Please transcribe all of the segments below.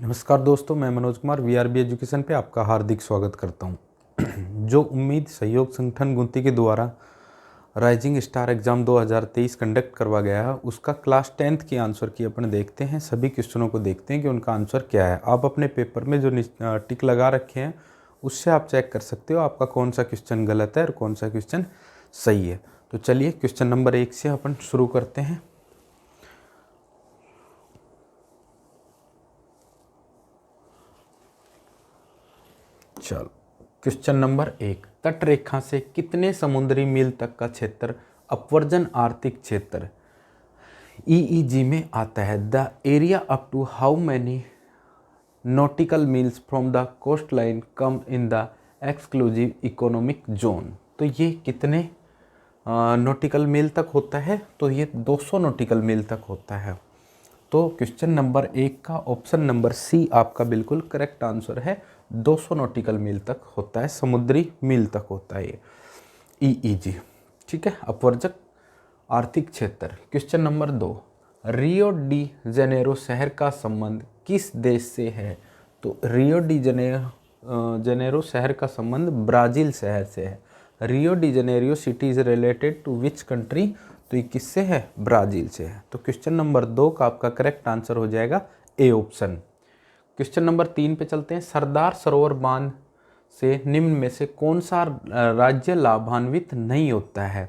नमस्कार दोस्तों, मैं मनोज कुमार वीआरबी एजुकेशन पे आपका हार्दिक स्वागत करता हूँ। जो उम्मीद सहयोग संगठन गुमती के द्वारा राइजिंग स्टार एग्ज़ाम 2023 कंडक्ट करवा गया है, उसका क्लास 10th की आंसर की अपन देखते हैं। सभी क्वेश्चनों को देखते हैं कि उनका आंसर क्या है। आप अपने पेपर में जो टिक लगा रखे हैं उससे आप चेक कर सकते हो आपका कौन सा क्वेश्चन गलत है और कौन सा क्वेश्चन सही है। तो चलिए क्वेश्चन नंबर 1 से अपन शुरू करते हैं। चलो, क्वेश्चन नंबर 1, तटरेखा से कितने समुद्री मील तक का क्षेत्र अपवर्जन आर्थिक क्षेत्र ईईजी में आता है? The area up to how many nautical miles from the coast line come in the exclusive economic zone. तो ये कितने नॉटिकल मील तक होता है? तो ये 200 नॉटिकल मील तक होता है। तो क्वेश्चन नंबर 1 का ऑप्शन नंबर सी आपका बिल्कुल करेक्ट आंसर है। 200 नॉटिकल मील तक होता है, समुद्री मील तक होता है ये ईईजी। ठीक है, अपवर्जक आर्थिक क्षेत्र। Question number 2, Rio de Janeiro शहर का संबंध किस देश से है? तो रियो डी जनेरो शहर का संबंध ब्राज़ील शहर से है। Rio de Janeiro city is related to which country? तो ये किससे है? ब्राज़ील से है। तो क्वेश्चन नंबर 2 का आपका करेक्ट आंसर हो जाएगा ए ऑप्शन। क्वेश्चन नंबर 3 पे चलते हैं। सरदार सरोवर बांध से निम्न में से कौन सा राज्य लाभान्वित नहीं होता है?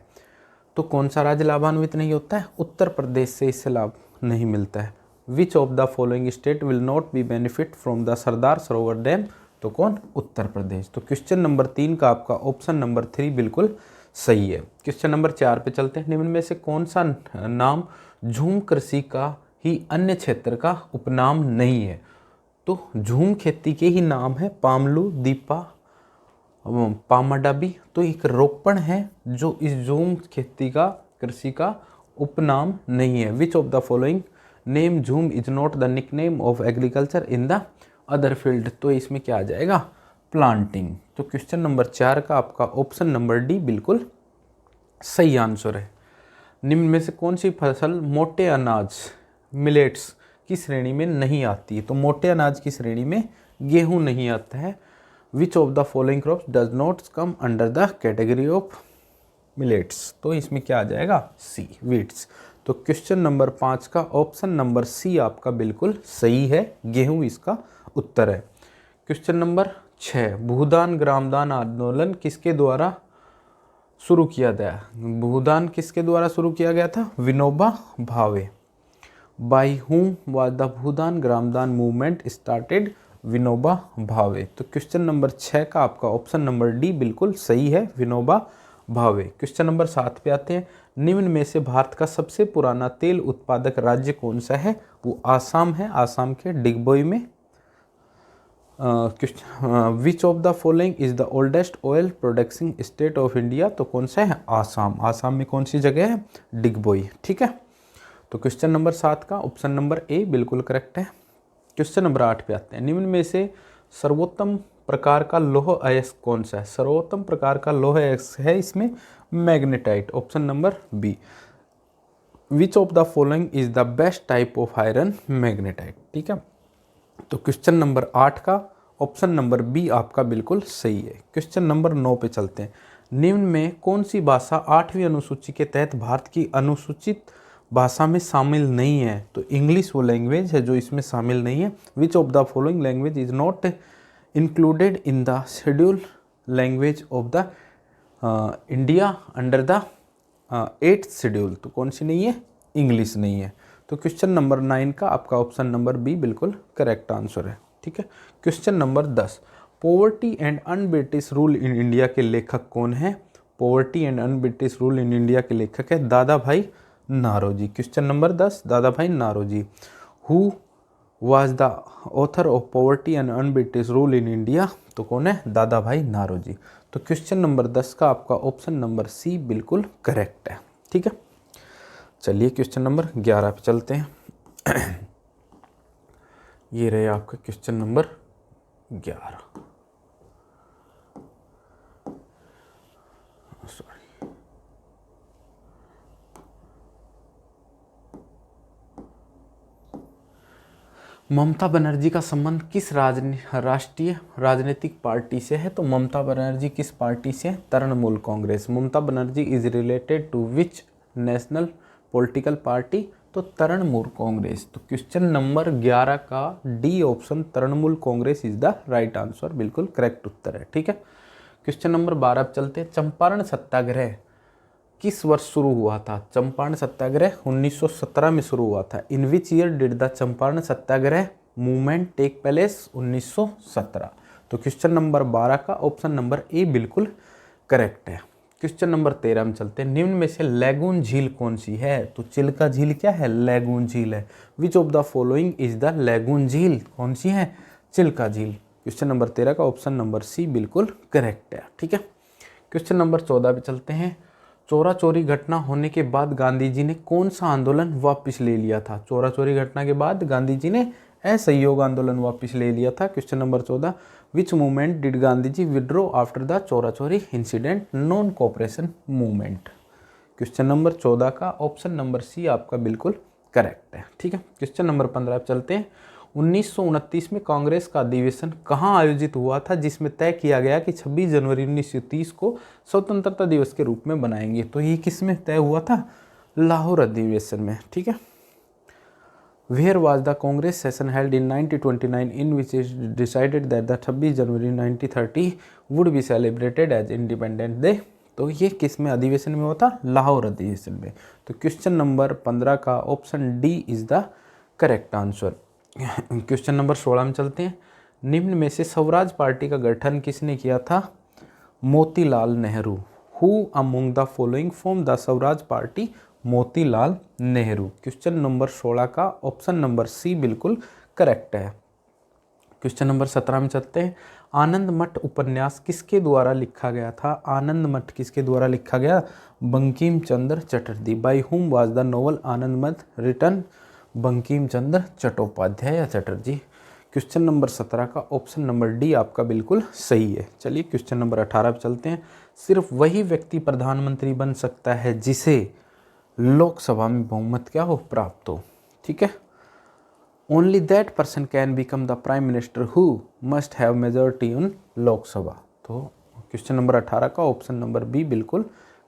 तो कौन सा राज्य लाभान्वित नहीं होता है? उत्तर प्रदेश से इससे लाभ नहीं मिलता है। Which of the following state will not be benefit from the Sardar Sarovar dam? तो कौन? उत्तर प्रदेश। तो क्वेश्चन नंबर 3 का आपका ऑप्शन नंबर 3 बिल्कुल सही है। क्वेश्चन नंबर 4 पे चलते हैं। निम्न में से कौन सा नाम झूम कृषि का ही अन्य क्षेत्र का उपनाम नहीं है? तो झूम खेती के ही नाम है पामलू, दीपा, पामाडाबी। तो एक रोपण है जो इस झूम खेती का कृषि का उपनाम नहीं है। Which of the following name झूम is not the nickname of agriculture in the other field? तो इसमें क्या आ जाएगा? प्लांटिंग। तो क्वेश्चन नंबर 4 का आपका ऑप्शन नंबर डी बिल्कुल सही आंसर है। निम्न में से कौन सी फसल मोटे अनाज मिलेट्स की श्रेणी में नहीं आती है? तो मोटे अनाज की श्रेणी में गेहूं नहीं आता है। Which of the following crops does not come under the category of millets? तो इसमें क्या आ जाएगा? सी, वीट्स। तो क्वेश्चन नंबर 5 का ऑप्शन नंबर सी आपका बिल्कुल सही है, गेहूं इसका उत्तर है। क्वेश्चन नंबर 6, भूदान ग्रामदान आंदोलन किसके द्वारा शुरू किया गया? भूदान किसके द्वारा शुरू किया गया था? Vinoba Bhave. By whom was the Bhoodan Gramdan movement started? Vinoba Bhave. तो क्वेश्चन नंबर 6 का आपका ऑप्शन नंबर डी बिल्कुल सही है, विनोबा भावे। क्वेश्चन नंबर 7 पे आते हैं। निम्न में से भारत का सबसे पुराना तेल उत्पादक राज्य कौन सा है? वो आसाम है। आसाम के डिगबोई में। विच of the following is the oldest oil प्रोडक्टिंग state of India? तो कौन सा है? आसाम। आसाम में कौन सी जगह है? डिगबोई। ठीक है, तो क्वेश्चन नंबर 7 का ऑप्शन नंबर ए बिल्कुल करेक्ट है। क्वेश्चन नंबर 8 पे आते हैं। निम्न में से सर्वोत्तम प्रकार का लौह अयस्क कौन सा है? सर्वोत्तम प्रकार का लौह अयस्क है इसमें magnetite, option number B. Which of the following is the best type of iron? Magnetite. ठीक है, तो क्वेश्चन नंबर 8 का ऑप्शन नंबर बी आपका बिल्कुल सही है। क्वेश्चन नंबर 9 पे चलते हैं। निम्न में कौन सी भाषा 8वीं अनुसूची के तहत भारत की अनुसूचित भाषा में शामिल नहीं है? तो इंग्लिश वो लैंग्वेज है जो इसमें शामिल नहीं है। Which of the following language is not included in the schedule language of the India under the 8th schedule? तो कौन सी नहीं है? इंग्लिश नहीं है। तो क्वेश्चन नंबर 9 का आपका ऑप्शन नंबर बी बिल्कुल करेक्ट आंसर है। ठीक है, question number 10, poverty and un British rule in India के लेखक कौन है? Poverty and un British rule in India के लेखक है दादा भाई Naoroji. Question number 10, Dadabhai Naoroji. Who was the author of poverty and un British rule in India? तो कौन है? दादा भाई नारोजी। तो क्वेश्चन नंबर 10 का आपका ऑप्शन नंबर सी बिल्कुल करेक्ट है। ठीक है, चलिए क्वेश्चन नंबर 11 पे चलते हैं। ये रहे आपका question number 11। Sorry, Mamata Banerjee का संबंध किस राष्ट्रीय राजनीतिक पार्टी से है? तो ममता बनर्जी किस पार्टी से है? Trinamool Congress. Mamata Banerjee is related to which national political party? तो तृणमूल कांग्रेस। तो क्वेश्चन नंबर 11 का D option Trinamool Congress is the right answer, बिल्कुल करेक्ट उत्तर है। ठीक है, क्वेश्चन नंबर 12 पे चलते हैं। चंपारण सत्याग्रह किस वर्ष शुरू हुआ था? चंपारण सत्याग्रह 1917 में शुरू हुआ था। In which year did the Champaran Satyagraha movement take place? 1917। तो क्वेश्चन नंबर 12 का ऑप्शन नंबर ए बिल्कुल करेक्ट है। क्वेश्चन नंबर 13 में चलते हैं। निम्न में से लैगून झील कौन सी है? तो चिल्का झील क्या है? लैगून झील है। Which of the following is the lagoon झील? कौन सी है? चिल्का झील। क्वेश्चन नंबर 13 का ऑप्शन नंबर सी बिल्कुल करेक्ट है। ठीक है, क्वेश्चन नंबर 14 पे चलते हैं। चोरा चोरी घटना होने के बाद गांधी जी ने कौन सा आंदोलन वापस ले लिया था? चोरा चोरी घटना के बाद गांधी जी ने असहयोग आंदोलन वापस ले लिया था। Question number 14, which movement did Gandhi ji withdraw after the Chaura Chauri incident? Non cooperation movement. Question number 14 का ऑप्शन नंबर सी आपका बिल्कुल करेक्ट है। ठीक है, क्वेश्चन नंबर 15 पे चलते हैं। 1929 में कांग्रेस का अधिवेशन कहाँ आयोजित हुआ था जिसमें तय किया गया कि 26 जनवरी 1930 को स्वतंत्रता दिवस के रूप में बनाएंगे? तो ये किस में तय हुआ था? लाहौर अधिवेशन में। ठीक है, where was the Congress session held in 1929 in which is decided that the 26 January 1930 would be celebrated as independence day? तो ये किस में अधिवेशन में हुआ था? लाहौर अधिवेशन में। तो क्वेश्चन नंबर 15 का option D is the correct answer. Question number 16 में चलते हैं। निम्न में से स्वराज पार्टी का गठन किसने किया था? Motilal Nehru. Who among the following form the Swaraj party? Motilal Nehru. Question number 16 का ऑप्शन नंबर सी बिल्कुल करेक्ट है। क्वेश्चन नंबर 17 में चलते हैं। आनंद मठ उपन्यास किसके द्वारा लिखा गया था? आनंद मठ किसके द्वारा लिखा गया? Bankim Chandra Chatterjee. By whom was the novel Anand Math written? Bankim Chandra Chattopadhyay या चटर्जी। क्वेश्चन नंबर 17 का ऑप्शन नंबर डी आपका बिल्कुल सही है। चलिए क्वेश्चन नंबर 18 पे चलते हैं। सिर्फ वही व्यक्ति प्रधानमंत्री बन सकता है जिसे लोकसभा में बहुमत क्या हो? प्राप्त हो। ठीक है, only that person can become the prime minister who must have majority इन लोकसभा। तो क्वेश्चन नंबर 18 का ऑप्शन नंबर बी बिल्कुल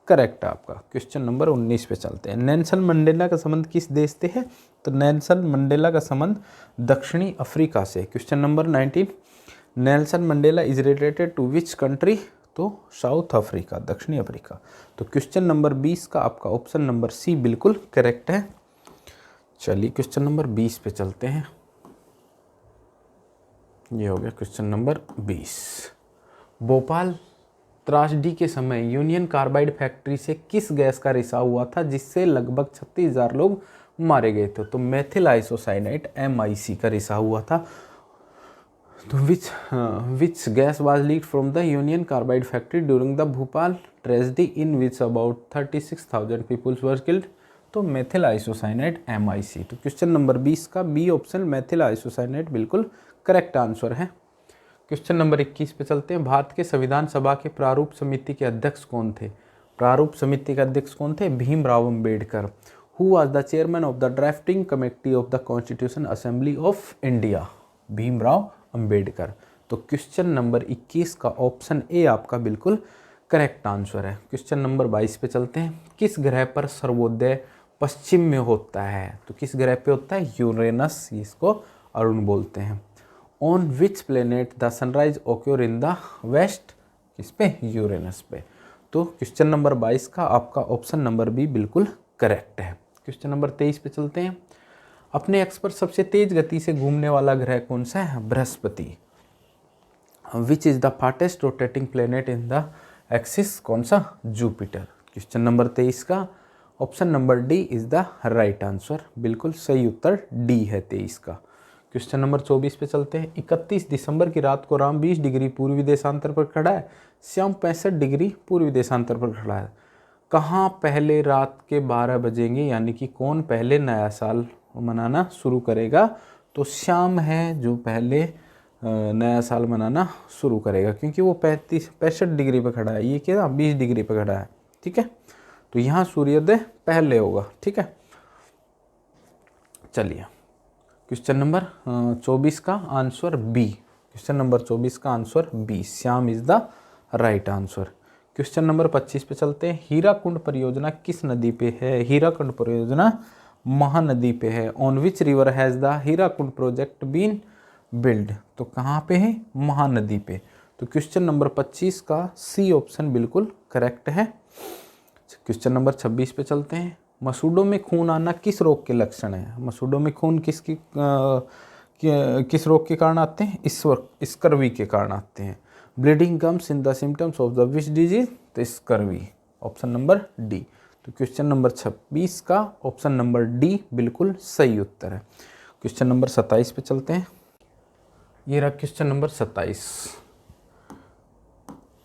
करेक्ट है आपका। क्वेश्चन नंबर 19 पे चलते हैं। नेल्सन मंडेला का संबंध किस देश से है? तो नेल्सन मंडेला का संबंध दक्षिणी अफ्रीका से। Question number 19, Nelson Mandela is related to which country? तो साउथ अफ्रीका, दक्षिणी अफ्रीका। तो क्वेश्चन नंबर 20 का आपका ऑप्शन नंबर सी बिल्कुल करेक्ट है। चलिए क्वेश्चन नंबर 20 पे चलते हैं। ये हो गया क्वेश्चन नंबर 20। भोपाल त्रासदी के समय यूनियन कार्बाइड फैक्ट्री से किस गैस का रिसाव हुआ था जिससे लगभग 36,000 लोग मारे गए थे? तो मेथिल आइसोसाइनेट MIC का रिसाव हुआ था। तो which gas was leaked from the Union Carbide factory during the Bhopal tragedy in which about 36,000 peoples were killed? तो मेथिल आइसोसाइनेट MIC। तो क्वेश्चन नंबर 20 का बी ऑप्शन मेथिल आइसोसाइनेट बिल्कुल करेक्ट आंसर है। क्वेश्चन नंबर 21 पे चलते हैं। भारत के संविधान सभा के प्रारूप समिति के अध्यक्ष कौन थे? प्रारूप समिति के अध्यक्ष कौन थे? Bhimrao Ambedkar. Who was the chairman of the drafting committee of the constitution assembly of India? Bhimrao Ambedkar. तो क्वेश्चन नंबर 21 का ऑप्शन ए आपका बिल्कुल करेक्ट आंसर है। क्वेश्चन नंबर 22 पे चलते हैं। किस ग्रह पर सर्वोदय पश्चिम में होता है? तो किस ग्रह पे होता है? यूरेनस, इसको अरुण बोलते हैं। On which planet the sunrise occur in the west? किस पे? यूरेनस पे। तो क्वेश्चन नंबर 22 का आपका ऑप्शन नंबर बी बिल्कुल करेक्ट है। क्वेश्चन नंबर 23 पे चलते हैं। अपने एक्स पर सबसे तेज गति से घूमने वाला ग्रह कौन सा है? बृहस्पति। विच is the fastest rotating planet in the axis? कौन सा? जुपिटर। क्वेश्चन नंबर 23 का option number D is the right answer, बिल्कुल सही उत्तर डी है 23 का। क्वेश्चन नंबर 24 पे चलते हैं। 31 दिसंबर की रात को राम 20 डिग्री पूर्वी देशांतर पर खड़ा है, श्याम 65 डिग्री पूर्वी देशांतर पर खड़ा है। कहाँ पहले रात के 12 बजेंगे, यानी कि कौन पहले नया साल मनाना शुरू करेगा? तो श्याम है जो पहले नया साल मनाना शुरू करेगा, क्योंकि वो 65 डिग्री पर खड़ा है, ये क्या 20 डिग्री पर खड़ा है। ठीक है, तो यहाँ सूर्योदय पहले होगा। ठीक है, चलिए क्वेश्चन नंबर 24 का आंसर बी। क्वेश्चन नंबर 24 का answer B, Shyam is the right answer. Question number 25 पे चलते हैं। हीराकुंड परियोजना किस नदी पे है? हीराकुंड परियोजना महानदी पे है। On which river has the Hirakud project been build? तो कहाँ पे है? महानदी पे। तो क्वेश्चन नंबर 25 का सी ऑप्शन बिल्कुल करेक्ट है। क्वेश्चन नंबर 26 पे चलते हैं। मसूड़ों में खून आना किस रोग के लक्षण है? मसूड़ों में खून किस रोग के कारण आते हैं? स्कर्वी के कारण आते हैं। Bleeding comes in the symptoms of the which disease? तो स्कर्वी, ऑप्शन नंबर डी। तो क्वेश्चन नंबर 26 का ऑप्शन नंबर डी बिल्कुल सही उत्तर है। क्वेश्चन नंबर 27 पे चलते हैं। ये रहा क्वेश्चन नंबर 27।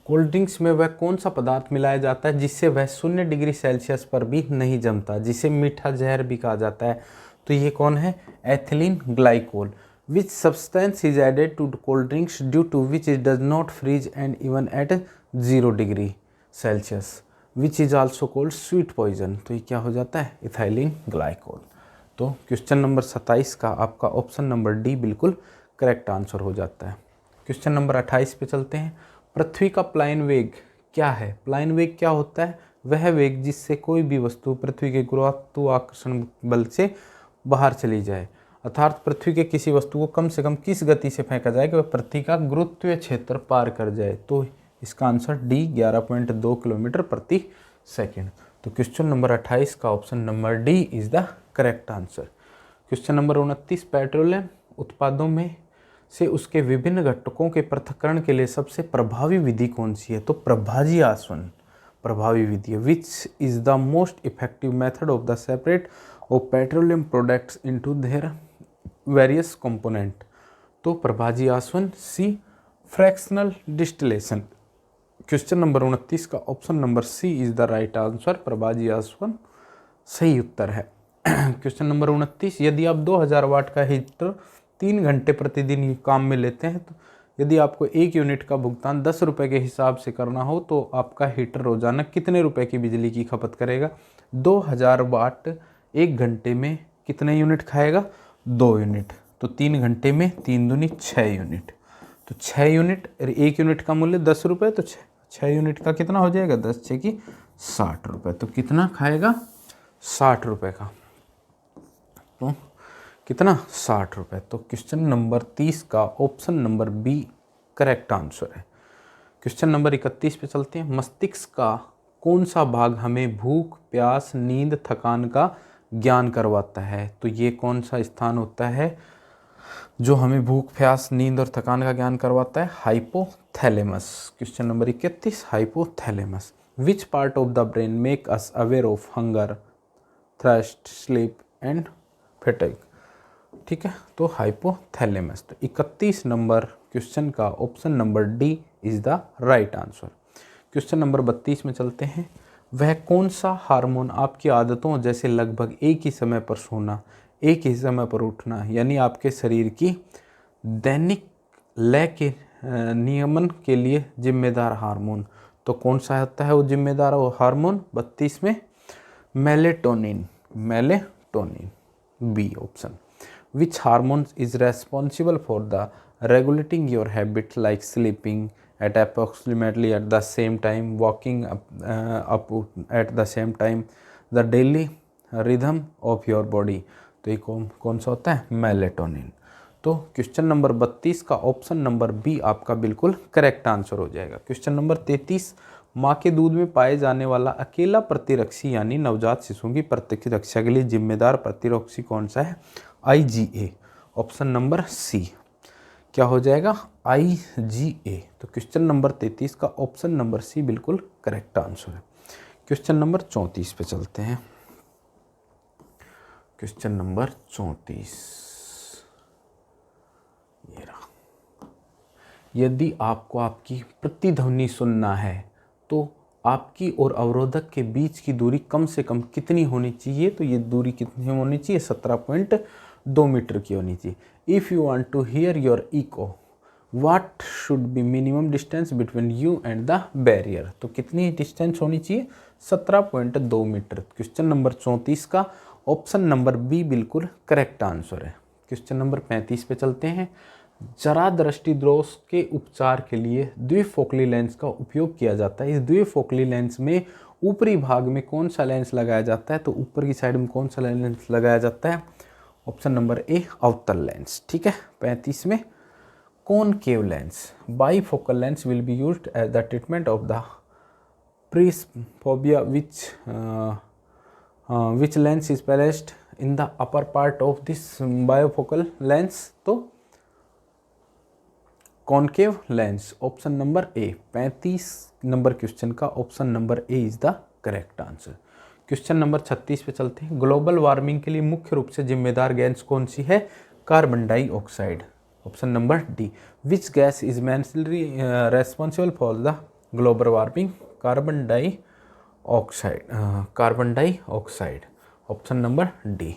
कोल्ड ड्रिंक्स में वह कौन सा पदार्थ मिलाया जाता है जिससे वह 0 डिग्री सेल्सियस पर भी नहीं जमता, जिसे मीठा जहर भी कहा जाता है? तो ये कौन है? Ethylene glycol. Which substance is added to cold drinks due to which it does not freeze and even at 0 degree Celsius, which is also called sweet poison? तो ये क्या हो जाता है? Ethylene glycol. तो क्वेश्चन नंबर 27 का आपका option number D बिल्कुल करेक्ट आंसर हो जाता है। क्वेश्चन नंबर 28 पे चलते हैं। पृथ्वी का प्लायन वेग क्या है? प्लायन वेग क्या होता है? वह वेग जिससे कोई भी वस्तु पृथ्वी के गुरुत्वाकर्षण बल से बाहर चली जाए, अर्थात पृथ्वी के किसी वस्तु को कम से कम किस गति से फेंका जाए कि वह पृथ्वी का गुरुत्वीय क्षेत्र पार कर जाए? तो इसका आंसर डी 11.2 किलोमीटर प्रति सेकेंड। तो क्वेश्चन नंबर 28 का option number D is the correct answer. Question number 29। Petroleum उत्पादों में से उसके विभिन्न घटकों के पृथक्करण के लिए सबसे प्रभावी विधि कौन सी है? तो प्रभाजी आसवन प्रभावी विधि है। Which is the most effective method of the separate of petroleum products into their various component? तो प्रभाजी आसवन, C fractional distillation. Question number 29 का option number C is the right answer, प्रभाजी आसवन सही उत्तर है। Question number 29। यदि आप 2000 वाट का हीटर 3 घंटे प्रतिदिन काम में लेते हैं, तो यदि आपको 1 यूनिट का भुगतान 10 रुपये के हिसाब से करना हो तो आपका हीटर रोजाना कितने रुपए की बिजली की खपत करेगा? 2000 वाट 1 घंटे में कितने यूनिट खाएगा? 2 यूनिट। तो 3 घंटे में 3 दूनी 6 यूनिट। तो 6 यूनिट, 1 यूनिट का मूल्य 10 रुपये, तो 6 यूनिट का कितना हो जाएगा? 10 6 की 60 रुपये। तो कितना खाएगा? 60 रुपये का। तो कितना? 60 रुपये। तो क्वेश्चन नंबर 30 का option number B correct answer है। क्वेश्चन नंबर 31 पे चलते हैं। मस्तिष्क का कौन सा भाग हमें भूख, प्यास, नींद, थकान का ज्ञान करवाता है? तो ये कौन सा स्थान होता है जो हमें भूख, प्यास, नींद और थकान का ज्ञान करवाता है? Hypothalamus. Question number 31, hypothalamus. Which part of the brain make us aware of hunger, thrust, sleep and fatigue? ठीक है, तो हाइपोथैलेमस। तो 31 नंबर क्वेश्चन का option number D is the right answer. Question number 32 में चलते हैं। वह कौन सा हार्मोन आपकी आदतों जैसे लगभग एक ही समय पर सोना, एक ही समय पर उठना, यानी आपके शरीर की दैनिक लय के नियमन के लिए जिम्मेदार हार्मोन? तो कौन सा होता है वो जिम्मेदार हार्मोन 32 में? Melatonin. Melatonin, B option. Which hormone is responsible for the regulating your habits like sleeping at approximately at the same time, walking up at the same time, the daily rhythm of your body? तो ये कौन सा होता है? Melatonin. तो question number 32 का option number B आपका बिल्कुल करेक्ट आंसर हो जाएगा। Question number 33। माँ के दूध में पाए जाने वाला अकेला प्रतिरक्षी यानी नवजात शिशुओं की प्रतिरक्षा के लिए जिम्मेदार प्रतिरक्षी कौन सा है? IgA। ऑप्शन नंबर सी क्या हो जाएगा? IgA। तो क्वेश्चन नंबर 33 का ऑप्शन नंबर सी बिल्कुल करेक्ट आंसर है। क्वेश्चन नंबर 34 पे चलते हैं। क्वेश्चन नंबर 34 ये रहा। यदि आपको आपकी प्रतिध्वनि सुनना है तो आपकी और अवरोधक के बीच की दूरी कम से कम कितनी होनी चाहिए? तो ये दूरी कितनी होनी चाहिए? 17.2 मीटर की होनी चाहिए। If you want to hear your echo what should be minimum distance between you and the barrier? तो कितनी डिस्टेंस होनी चाहिए? 17.2 मीटर। क्वेश्चन नंबर 34 का ऑप्शन नंबर बी बिल्कुल करेक्ट आंसर है। क्वेश्चन नंबर 35 पे चलते हैं। जरा दृष्टि दोष के उपचार के लिए द्विफोकली लेंस का उपयोग किया जाता है। इस द्विफोकली लेंस में ऊपरी भाग में कौन सा लेंस लगाया जाता है? तो ऊपर की साइड में कौन सा लेंस लगाया जाता है? ऑप्शन नंबर ए, अवतल लेंस। ठीक है। 35 में concave lens, bifocal lens will be used as the treatment of the presbyopia which lens is placed in the upper part of this bifocal lens? तो concave lens, option number A. 35 number question का option number A is the correct answer. Question number 36 पे चलते हैं। Global warming के लिए मुख्य रूप से जिम्मेदार गैस कौन सी है? Carbon dioxide, option number D. Which gas is mainly responsible for the global warming? Carbon dioxide, option number D.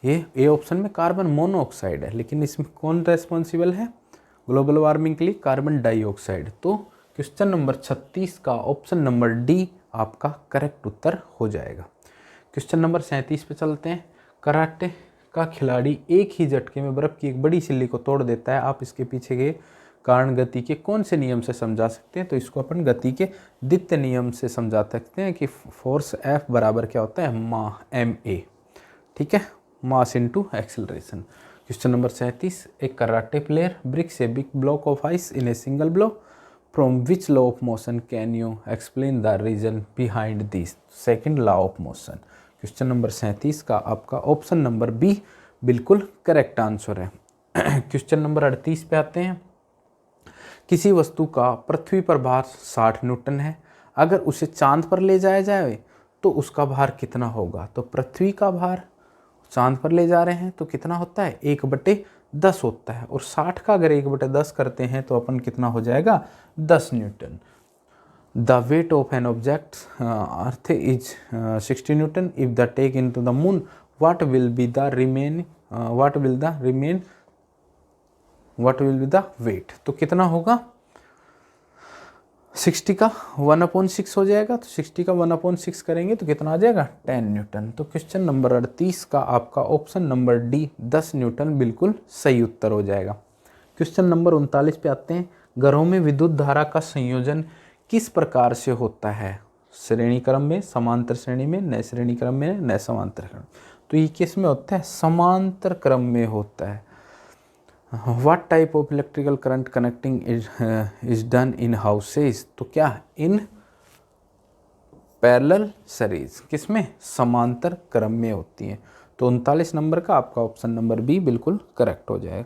ये ए ऑप्शन में कार्बन मोनोऑक्साइड है, लेकिन इसमें कौन रेस्पॉन्सिबल है ग्लोबल वार्मिंग के लिए? Carbon dioxide. तो क्वेश्चन नंबर 36 का ऑप्शन नंबर डी आपका करेक्ट उत्तर हो जाएगा। क्वेश्चन नंबर 37 पे चलते हैं। कराटे का खिलाड़ी एक ही झटके में बर्फ की एक बड़ी सिल्ली को तोड़ देता है। आप इसके पीछे के कारण गति के कौन से नियम से समझा सकते हैं? तो इसको अपन गति के द्वितीय नियम से समझा सकते हैं कि फोर्स F बराबर क्या होता है? ma। ठीक है, mass into acceleration. Question number 37। एक karate player breaks a big block of ice in a single blow. From which law of motion can you explain the reason behind this? Second law of motion. Question number 37 का आपका option number B बिल्कुल correct answer है। Question number 38 पे आते हैं। किसी वस्तु का पृथ्वी पर भार 60 न्यूटन है। अगर उसे चांद पर ले जाया जाए तो उसका भार कितना होगा? तो पृथ्वी का भार चांद पर ले जा रहे हैं तो कितना होता है? 1/10 होता है। और 60 का अगर 1/10 करते हैं तो अपन कितना हो जाएगा? 10 newton. The weight of an object earth is 60 newton. If the take in to the moon what will be the weight? तो कितना होगा? 60 का 1/6 हो जाएगा। तो 60 का 1/6 करेंगे तो कितना आ जाएगा? 10 न्यूटन। तो क्वेश्चन नंबर 38 का आपका ऑप्शन नंबर डी 10 न्यूटन बिल्कुल सही उत्तर हो जाएगा। क्वेश्चन नंबर 39 पे आते हैं। घरों में विद्युत धारा का संयोजन किस प्रकार से होता है? श्रेणी क्रम में, समांतर श्रेणी में, नए श्रेणी क्रम में, नए समांतर क्रम। तो ये किस में होता है? समांतर क्रम में होता है। What type of electrical current connecting is done in houses? तो क्या? In parallel series. किसमें? समांतर क्रम में होती हैं। तो 39 नंबर का आपका ऑप्शन नंबर बी बिल्कुल करेक्ट हो जाएगा।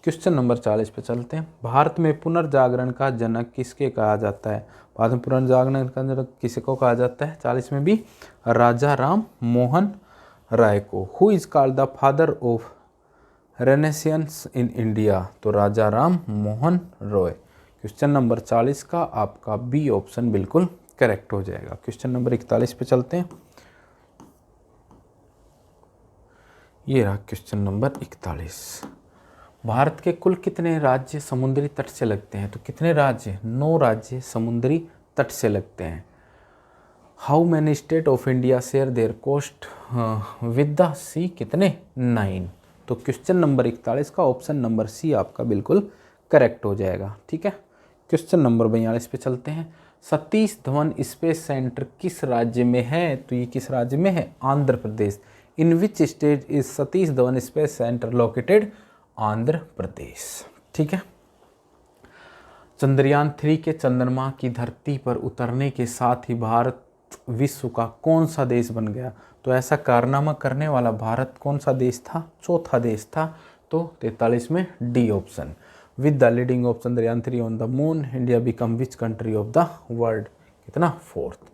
क्वेश्चन नंबर 40 पे चलते हैं। भारत में पुनर्जागरण का जनक किसके कहा जाता है? भारत में पुनर्जागरण का जनक किसको कहा जाता है? 40 में भी राजा राम मोहन राय को। Who is called the father of renaissance in India? तो राजा राम मोहन रॉय। क्वेश्चन नंबर 40 का आपका बी ऑप्शन बिल्कुल करेक्ट हो जाएगा। क्वेश्चन नंबर 41 पे चलते हैं। ये रहा क्वेश्चन नंबर 41। भारत के कुल कितने राज्य समुद्री तट से लगते हैं? तो कितने राज्य? 9 राज्य समुद्री तट से लगते हैं। How many state of India share their coast with the sea? कितने? 9। तो क्वेश्चन नंबर 41 का ऑप्शन नंबर सी आपका बिल्कुल करेक्ट हो जाएगा। ठीक है। क्वेश्चन नंबर 42 पे चलते हैं। सतीश धवन स्पेस सेंटर किस राज्य में है? तो ये किस राज्य में है? Andhra Pradesh. In which state is Satish Dhawan space centre located? Andhra Pradesh. ठीक है। चंद्रयान 3 के चंद्रमा की धरती पर उतरने के साथ ही भारत विश्व का कौन सा देश बन गया? तो ऐसा कारनामा करने वाला भारत कौन सा देश था? चौथा देश था। तो 43 में D option. With the leading of Chandrayaan 3 on the moon India become which country of the world? कितना? 4th।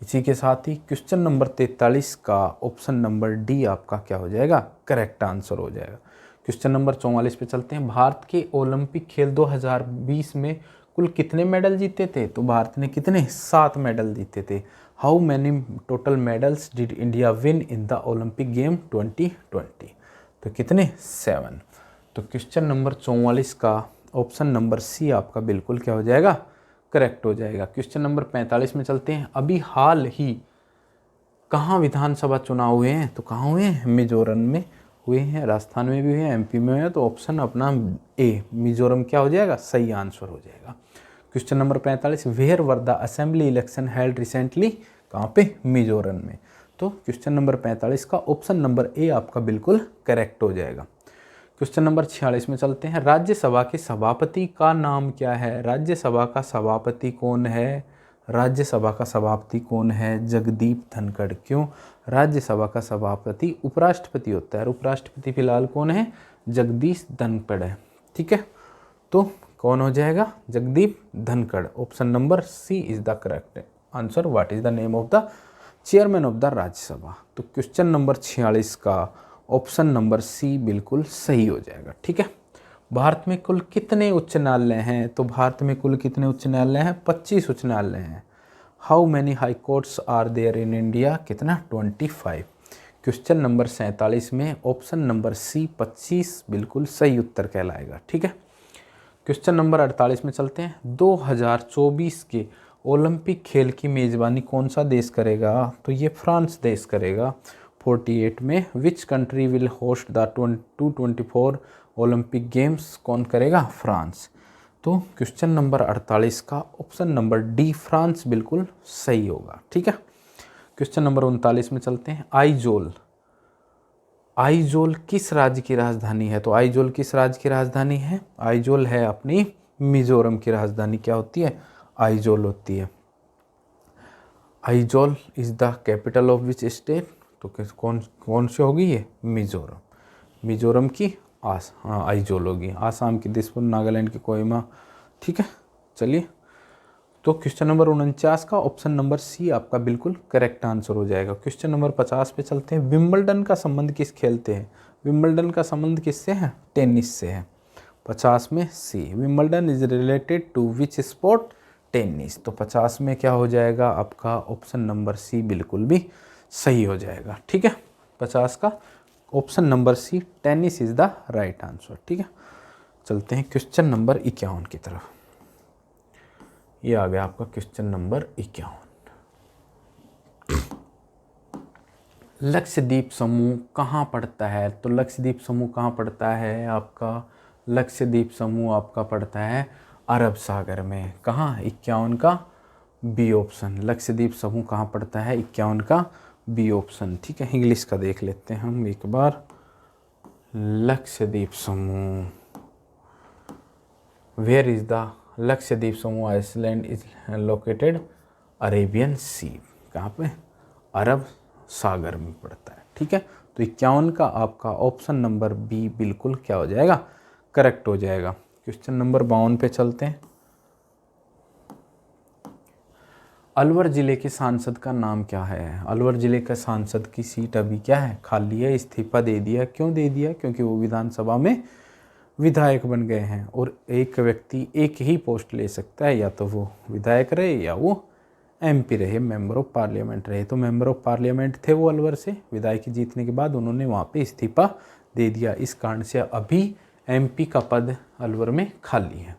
इसी के साथ ही क्वेश्चन नंबर 43 का ऑप्शन नंबर डी आपका क्या हो जाएगा? करेक्ट आंसर हो जाएगा। क्वेश्चन नंबर 44 पे चलते हैं। भारत के ओलंपिक खेल 2020 में कुल कितने मेडल जीते थे? तो भारत ने कितने? 7 मेडल जीते थे। How many total medals did India win in the Olympic game 2020? तो कितने? 7। तो क्वेश्चन नंबर 44 का ऑप्शन नंबर सी आपका बिल्कुल क्या हो जाएगा? करेक्ट हो जाएगा। क्वेश्चन नंबर 45 में चलते हैं। अभी हाल ही कहाँ विधानसभा चुनाव हुए हैं? तो कहाँ हुए हैं? मिजोरम में हुए हैं, राजस्थान में भी हुए हैं, एमपी में हुए हैं, तो ऑप्शन अपना ए मिजोरम क्या हो जाएगा, सही आंसर हो जाएगा। Question number 45, where were the assembly election held recently, कहाँ पे, मिजोरम में। तो क्वेश्चन नंबर 45 का ऑप्शन नंबर ए आपका बिल्कुल करेक्ट हो जाएगा। क्वेश्चन नंबर 46 में चलते हैं, राज्यसभा के सभापति का नाम क्या है। राज्यसभा का सभापति कौन है, राज्यसभा का सभापति कौन है, जगदीप धनखड़। क्यों, राज्यसभा का सभापति उपराष्ट्रपति होता है और उपराष्ट्रपति फिलहाल कौन है, जगदीश धनखड़ है। ठीक है, तो कौन हो जाएगा, Jagdeep Dhankhar. Option number C is the correct answer. What is the name of the chairman of the Rajya Sabha. तो क्वेश्चन नंबर 46 का ऑप्शन नंबर सी बिल्कुल सही हो जाएगा। ठीक है, भारत में कुल कितने उच्च न्यायालय हैं। तो भारत में कुल कितने उच्च न्यायालय हैं, 25 उच्च न्यायालय हैं। How many high courts are there in India, कितना, 25। क्वेश्चन नंबर 47 में ऑप्शन नंबर सी 25 बिल्कुल सही उत्तर कहलाएगा। ठीक है, क्वेश्चन नंबर 48 में चलते हैं, 2024 के ओलंपिक खेल की मेज़बानी कौन सा देश करेगा। तो ये फ्रांस देश करेगा। 48 में which country will host the 2024 Olympic games, कौन करेगा, फ्रांस। तो क्वेश्चन नंबर 48 का ऑप्शन नंबर डी फ्रांस बिल्कुल सही होगा। ठीक है, क्वेश्चन नंबर 39 में चलते हैं, आइजोल, आइजोल किस राज्य की राजधानी है। तो आइजोल किस राज्य की राजधानी है, आइजोल है अपनी मिजोरम की राजधानी। क्या होती है, आइजोल होती है। Aizawl is the capital of which state, तो कौन कौन सी होगी ये, मिजोरम। मिजोरम की आइजोल होगी। आसाम की दिसपुर, नागालैंड की कोहिमा। ठीक है, चलिए, तो क्वेश्चन नंबर 49 का ऑप्शन नंबर सी आपका बिल्कुल करेक्ट आंसर हो जाएगा। क्वेश्चन नंबर 50 पे चलते हैं, विंबलडन का संबंध किस खेलते हैं। विंबलडन का संबंध किससे है, टेनिस से है। 50 में C, Wimbledon is related to which sport, tennis. तो 50 में क्या हो जाएगा आपका ऑप्शन नंबर सी बिल्कुल भी सही हो जाएगा। ठीक है, 50 का option number C tennis is the right answer. ठीक है, चलते हैं क्वेश्चन नंबर 51 की तरफ। ये आ गया आपका क्वेश्चन नंबर 51। लक्षद्वीप समूह कहाँ पड़ता है। तो लक्षद्वीप समूह कहाँ पड़ता है आपका, लक्षद्वीप समूह आपका पड़ता है अरब सागर में। कहाँ, 51 का बी ऑप्शन। लक्षद्वीप समूह कहाँ पड़ता है, 51 का बी ऑप्शन। ठीक है, इंग्लिश का देख लेते हैं हम एक बार। लक्षद्वीप समूह, वेयर इज द लक्षद्वीप समूह आइसलैंड इज लोकेटेड, अरेबियन सी। कहाँ पे, अरब सागर में पड़ता है। ठीक है, तो 51 का आपका ऑप्शन नंबर बी बिल्कुल क्या हो जाएगा, करेक्ट हो जाएगा। क्वेश्चन नंबर 52 पे चलते हैं, अलवर जिले के सांसद का नाम क्या है। अलवर जिले का सांसद की सीट अभी क्या है, खाली है, इस्तीफा दे दिया। क्यों दे दिया, क्योंकि वो विधानसभा में विधायक बन गए हैं और एक व्यक्ति एक ही पोस्ट ले सकता है, या तो वो विधायक रहे या वो एमपी रहे, मेंबर ऑफ पार्लियामेंट रहे। तो मेंबर ऑफ पार्लियामेंट थे वो अलवर से, विधायकी जीतने के बाद उन्होंने वहाँ पे इस्तीफा दे दिया। इस कारण से अभी एमपी का पद अलवर में खाली है।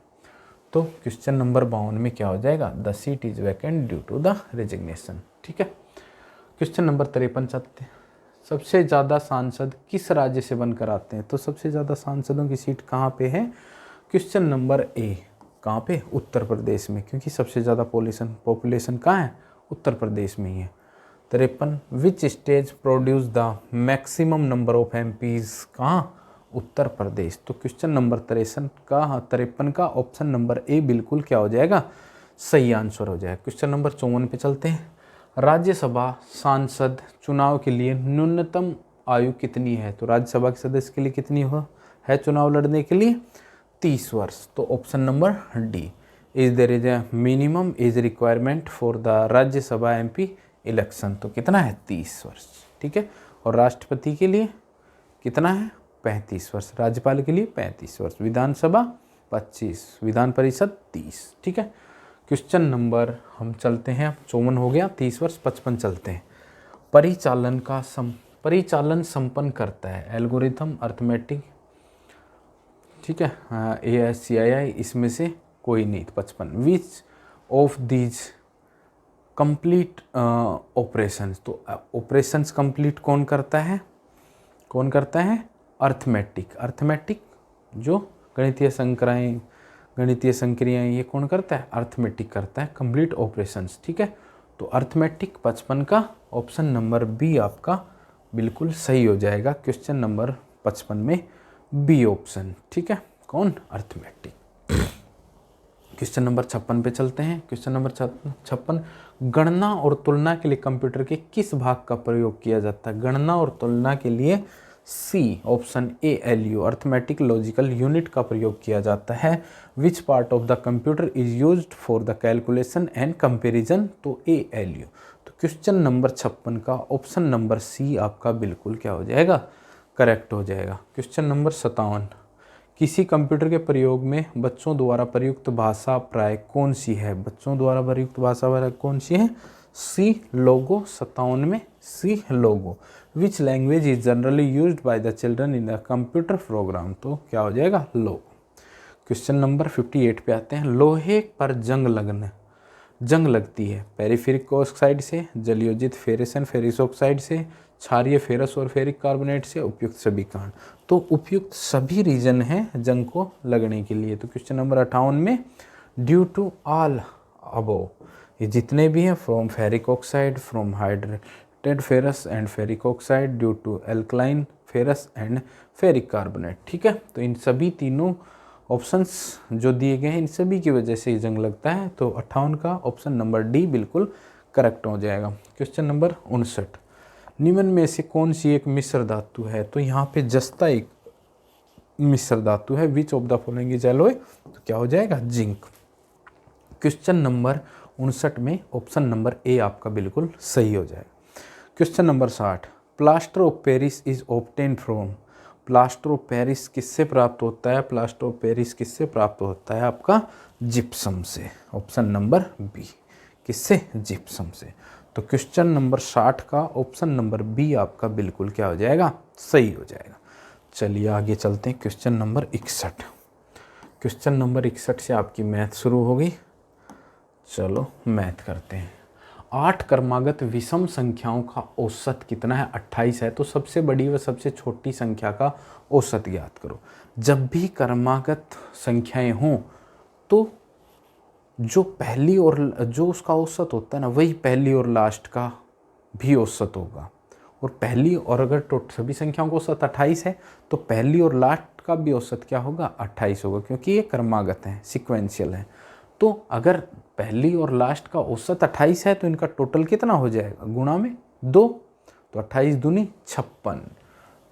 तो क्वेश्चन नंबर 52 में क्या हो जाएगा, the seat is vacant due to the resignation. ठीक है, क्वेश्चन नंबर 53 चलते हैं, सबसे ज़्यादा सांसद किस राज्य से बनकर आते हैं। तो सबसे ज़्यादा सांसदों की सीट कहाँ पे है, क्वेश्चन नंबर ए, कहाँ पे, उत्तर प्रदेश में, क्योंकि सबसे ज़्यादा पॉपुलेशन कहाँ है, उत्तर प्रदेश में ही है। 53, which state produce the maximum number of MPs, कहाँ, उत्तर प्रदेश। तो क्वेश्चन नंबर 53 का ऑप्शन नंबर ए बिल्कुल क्या हो जाएगा, सही आंसर हो जाएगा। क्वेश्चन नंबर 54 पे चलते हैं, राज्यसभा सांसद चुनाव के लिए न्यूनतम आयु कितनी है। तो राज्यसभा के सदस्य के लिए कितनी है चुनाव लड़ने के लिए, 30 वर्ष। तो option number D, is there is a minimum age requirement for the Rajya Sabha MP election. तो कितना है, 30 वर्ष। ठीक है, और राष्ट्रपति के लिए कितना है, 35 वर्ष। राज्यपाल के लिए 35 वर्ष, विधानसभा 25, विधान परिषद 30। ठीक है, क्वेश्चन नंबर हम चलते हैं, 54 हो गया, 30 वर्ष, 55 चलते हैं। परिचालन संपन्न करता है, एल्गोरिथम, अर्थमेटिक, ठीक है, ASCII, इसमें से कोई नहीं। 55, which of these complete operations. तो ऑपरेशंस कंप्लीट कौन करता है, अर्थमेटिक। अर्थमेटिक जो गणितीय संक्रियाएं ये कौन करता है? अर्थमेटिक करता है, कंप्लीट ऑपरेशंस। ठीक है, तो अर्थमेटिक 55 का ऑप्शन नंबर बी आपका बिल्कुल सही हो जाएगा। क्वेश्चन नंबर 55 में बी ऑप्शन। ठीक है, कौन? अर्थमेटिक। क्वेश्चन नंबर 56 पे चलते हैं। क्वेश्चन नंबर 56, गणना और तुलना के लिए कंप्यूटर के किस भाग का प्रयोग किया जाता है? गणना और तुलना के लिए C option ALU arithmetic logical unit का प्रयोग किया जाता है। Which part of the computer is used for the calculation and comparison? तो ALU। तो क्वेश्चन नंबर 56 का ऑप्शन नंबर सी आपका बिल्कुल क्या हो जाएगा? करेक्ट हो जाएगा। क्वेश्चन नंबर 57, किसी कंप्यूटर के प्रयोग में बच्चों द्वारा प्रयुक्त भाषा प्राय कौन सी है? बच्चों द्वारा प्रयुक्त भाषा प्राय कौन सी है? सी लोगो। 57 में C logo. Which language is generally used by the children in the computer program? तो क्या हो जाएगा? लोगो। क्वेश्चन नंबर 58 पे आते हैं। लोहे पर जंग लगती है पेरिफेरिक ऑक्साइड से, जलयोजित फेरस एंड फेरिस ऑक्साइड से, क्षारीय फेरस और फेरिक कार्बोनेट से, उपयुक्त सभी कारण? तो उपयुक्त सभी रीजन हैं जंग को लगने के लिए। तो क्वेश्चन नंबर 58 में ड्यू टू ऑल अबव, ये जितने भी हैं, from ferric oxide, from hydrated ferrous and ferric oxide, due to alkaline ferrous and ferric carbonate. ठीक है, तो इन सभी तीनों ऑप्शंस जो दिए गए हैं, इन सभी की वजह से ये जंग लगता है। तो 58 का ऑप्शन नंबर डी बिल्कुल करेक्ट हो जाएगा। क्वेश्चन नंबर 59, निम्न में से कौन सी एक मिश्र धातु है? तो यहाँ पे जस्ता एक मिश्र धातु है। Which of the following is alloy? तो क्या हो जाएगा? जिंक। क्वेश्चन नंबर 59 में ऑप्शन नंबर ए आपका बिल्कुल सही हो जाएगा। Question number 60, plaster of Paris is obtain from? Plaster of Paris किससे प्राप्त होता है? प्लास्टर ऑफ पेरिस किससे प्राप्त होता है? आपका जिप्सम से। Option number B. किससे? जिप्सम से। तो क्वेश्चन नंबर 60 का ऑप्शन नंबर बी आपका बिल्कुल क्या हो जाएगा? सही हो जाएगा। चलिए आगे चलते हैं। Question number 61। क्वेश्चन नंबर 61 से आपकी मैथ शुरू होगी। चलो मैथ करते हैं। 8 क्रमागत विषम संख्याओं का औसत कितना है? 28 है। तो सबसे बड़ी व सबसे छोटी संख्या का औसत ज्ञात करो। जब भी क्रमागत संख्याएं हों तो जो पहली और जो उसका औसत होता है ना, वही पहली और लास्ट का भी औसत होगा। और पहली और अगर सभी संख्याओं का औसत 28 है तो पहली और लास्ट का भी औसत क्या होगा? 28 होगा, क्योंकि ये क्रमागत है, सिक्वेंशियल है। तो अगर पहली और लास्ट का औसत 28 है तो इनका टोटल कितना हो जाएगा? गुणा में 2, तो 28 दूनी 56।